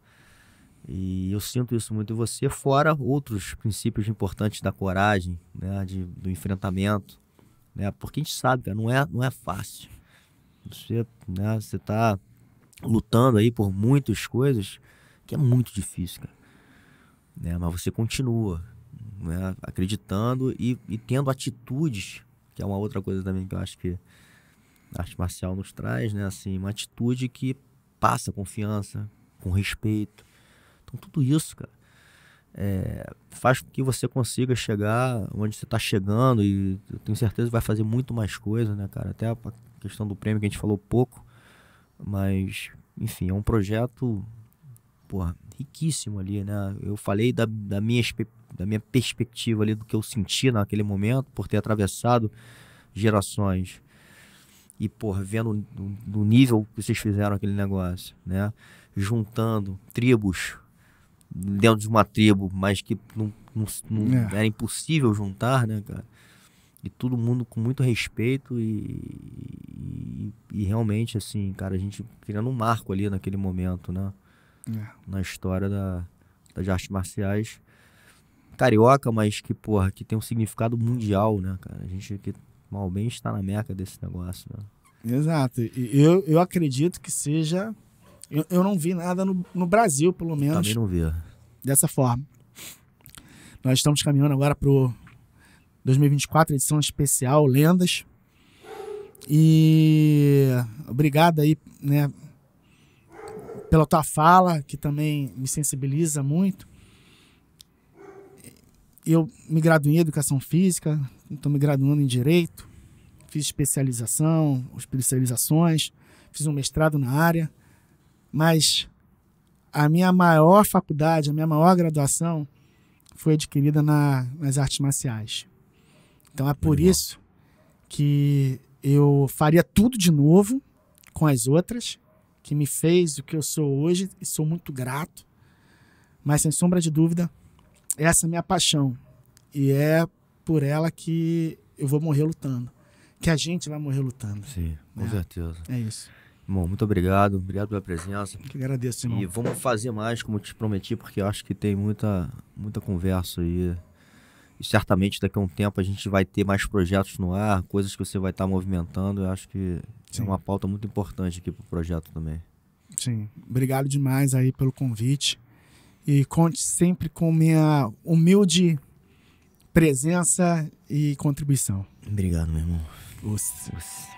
E eu sinto isso muito em você, fora outros princípios importantes da coragem, né? Do enfrentamento, né? Porque a gente sabe, cara, não é fácil. Você, né? Você tá lutando aí por muitas coisas que é muito difícil, cara, né? Mas você continua, né? Acreditando e tendo atitudes, que é uma outra coisa também que eu acho que a arte marcial nos traz, né? Assim, uma atitude que passa confiança, com respeito. Então tudo isso, cara, faz com que você consiga chegar onde você está chegando, e eu tenho certeza que vai fazer muito mais coisa, né, cara? Até a questão do prêmio que a gente falou pouco, mas, enfim, é um projeto, porra, riquíssimo ali, né? Eu falei da minha perspectiva ali, do que eu senti naquele momento, por ter atravessado gerações e, porra, vendo do nível que vocês fizeram aquele negócio, né? Juntando tribos dentro de uma tribo, mas que não era impossível juntar, né, cara? E todo mundo com muito respeito e realmente, assim, cara, a gente criando um marco ali naquele momento, né? Na história das artes marciais carioca, mas que, porra, que tem um significado mundial, né, cara? A gente que mal bem está na meca desse negócio, né? Exato. E eu acredito que seja... Eu não vi nada no Brasil, pelo menos. Também não vi. Dessa forma. Nós estamos caminhando agora pro 2024, edição especial, Lendas. E obrigado aí, né, pela tua fala, que também me sensibiliza muito. Eu me graduei em Educação Física, estou me graduando em Direito, fiz especializações, fiz um mestrado na área, mas a minha maior faculdade, a minha maior graduação foi adquirida nas artes marciais. Então é por isso que eu faria tudo de novo com as outras, que me fez o que eu sou hoje, e sou muito grato. Mas, sem sombra de dúvida, essa é a minha paixão. E é por ela que eu vou morrer lutando. Que a gente vai morrer lutando. Sim, com certeza. É isso. Irmão, muito obrigado. Obrigado pela presença. Eu que agradeço, irmão. E vamos fazer mais, como eu te prometi, porque eu acho que tem muita conversa aí. E certamente daqui a um tempo a gente vai ter mais projetos no ar, coisas que você vai estar movimentando. Eu acho que é uma pauta muito importante aqui pro projeto também. Sim. Obrigado demais aí pelo convite. E conte sempre com minha humilde presença e contribuição. Obrigado, meu irmão. Ups.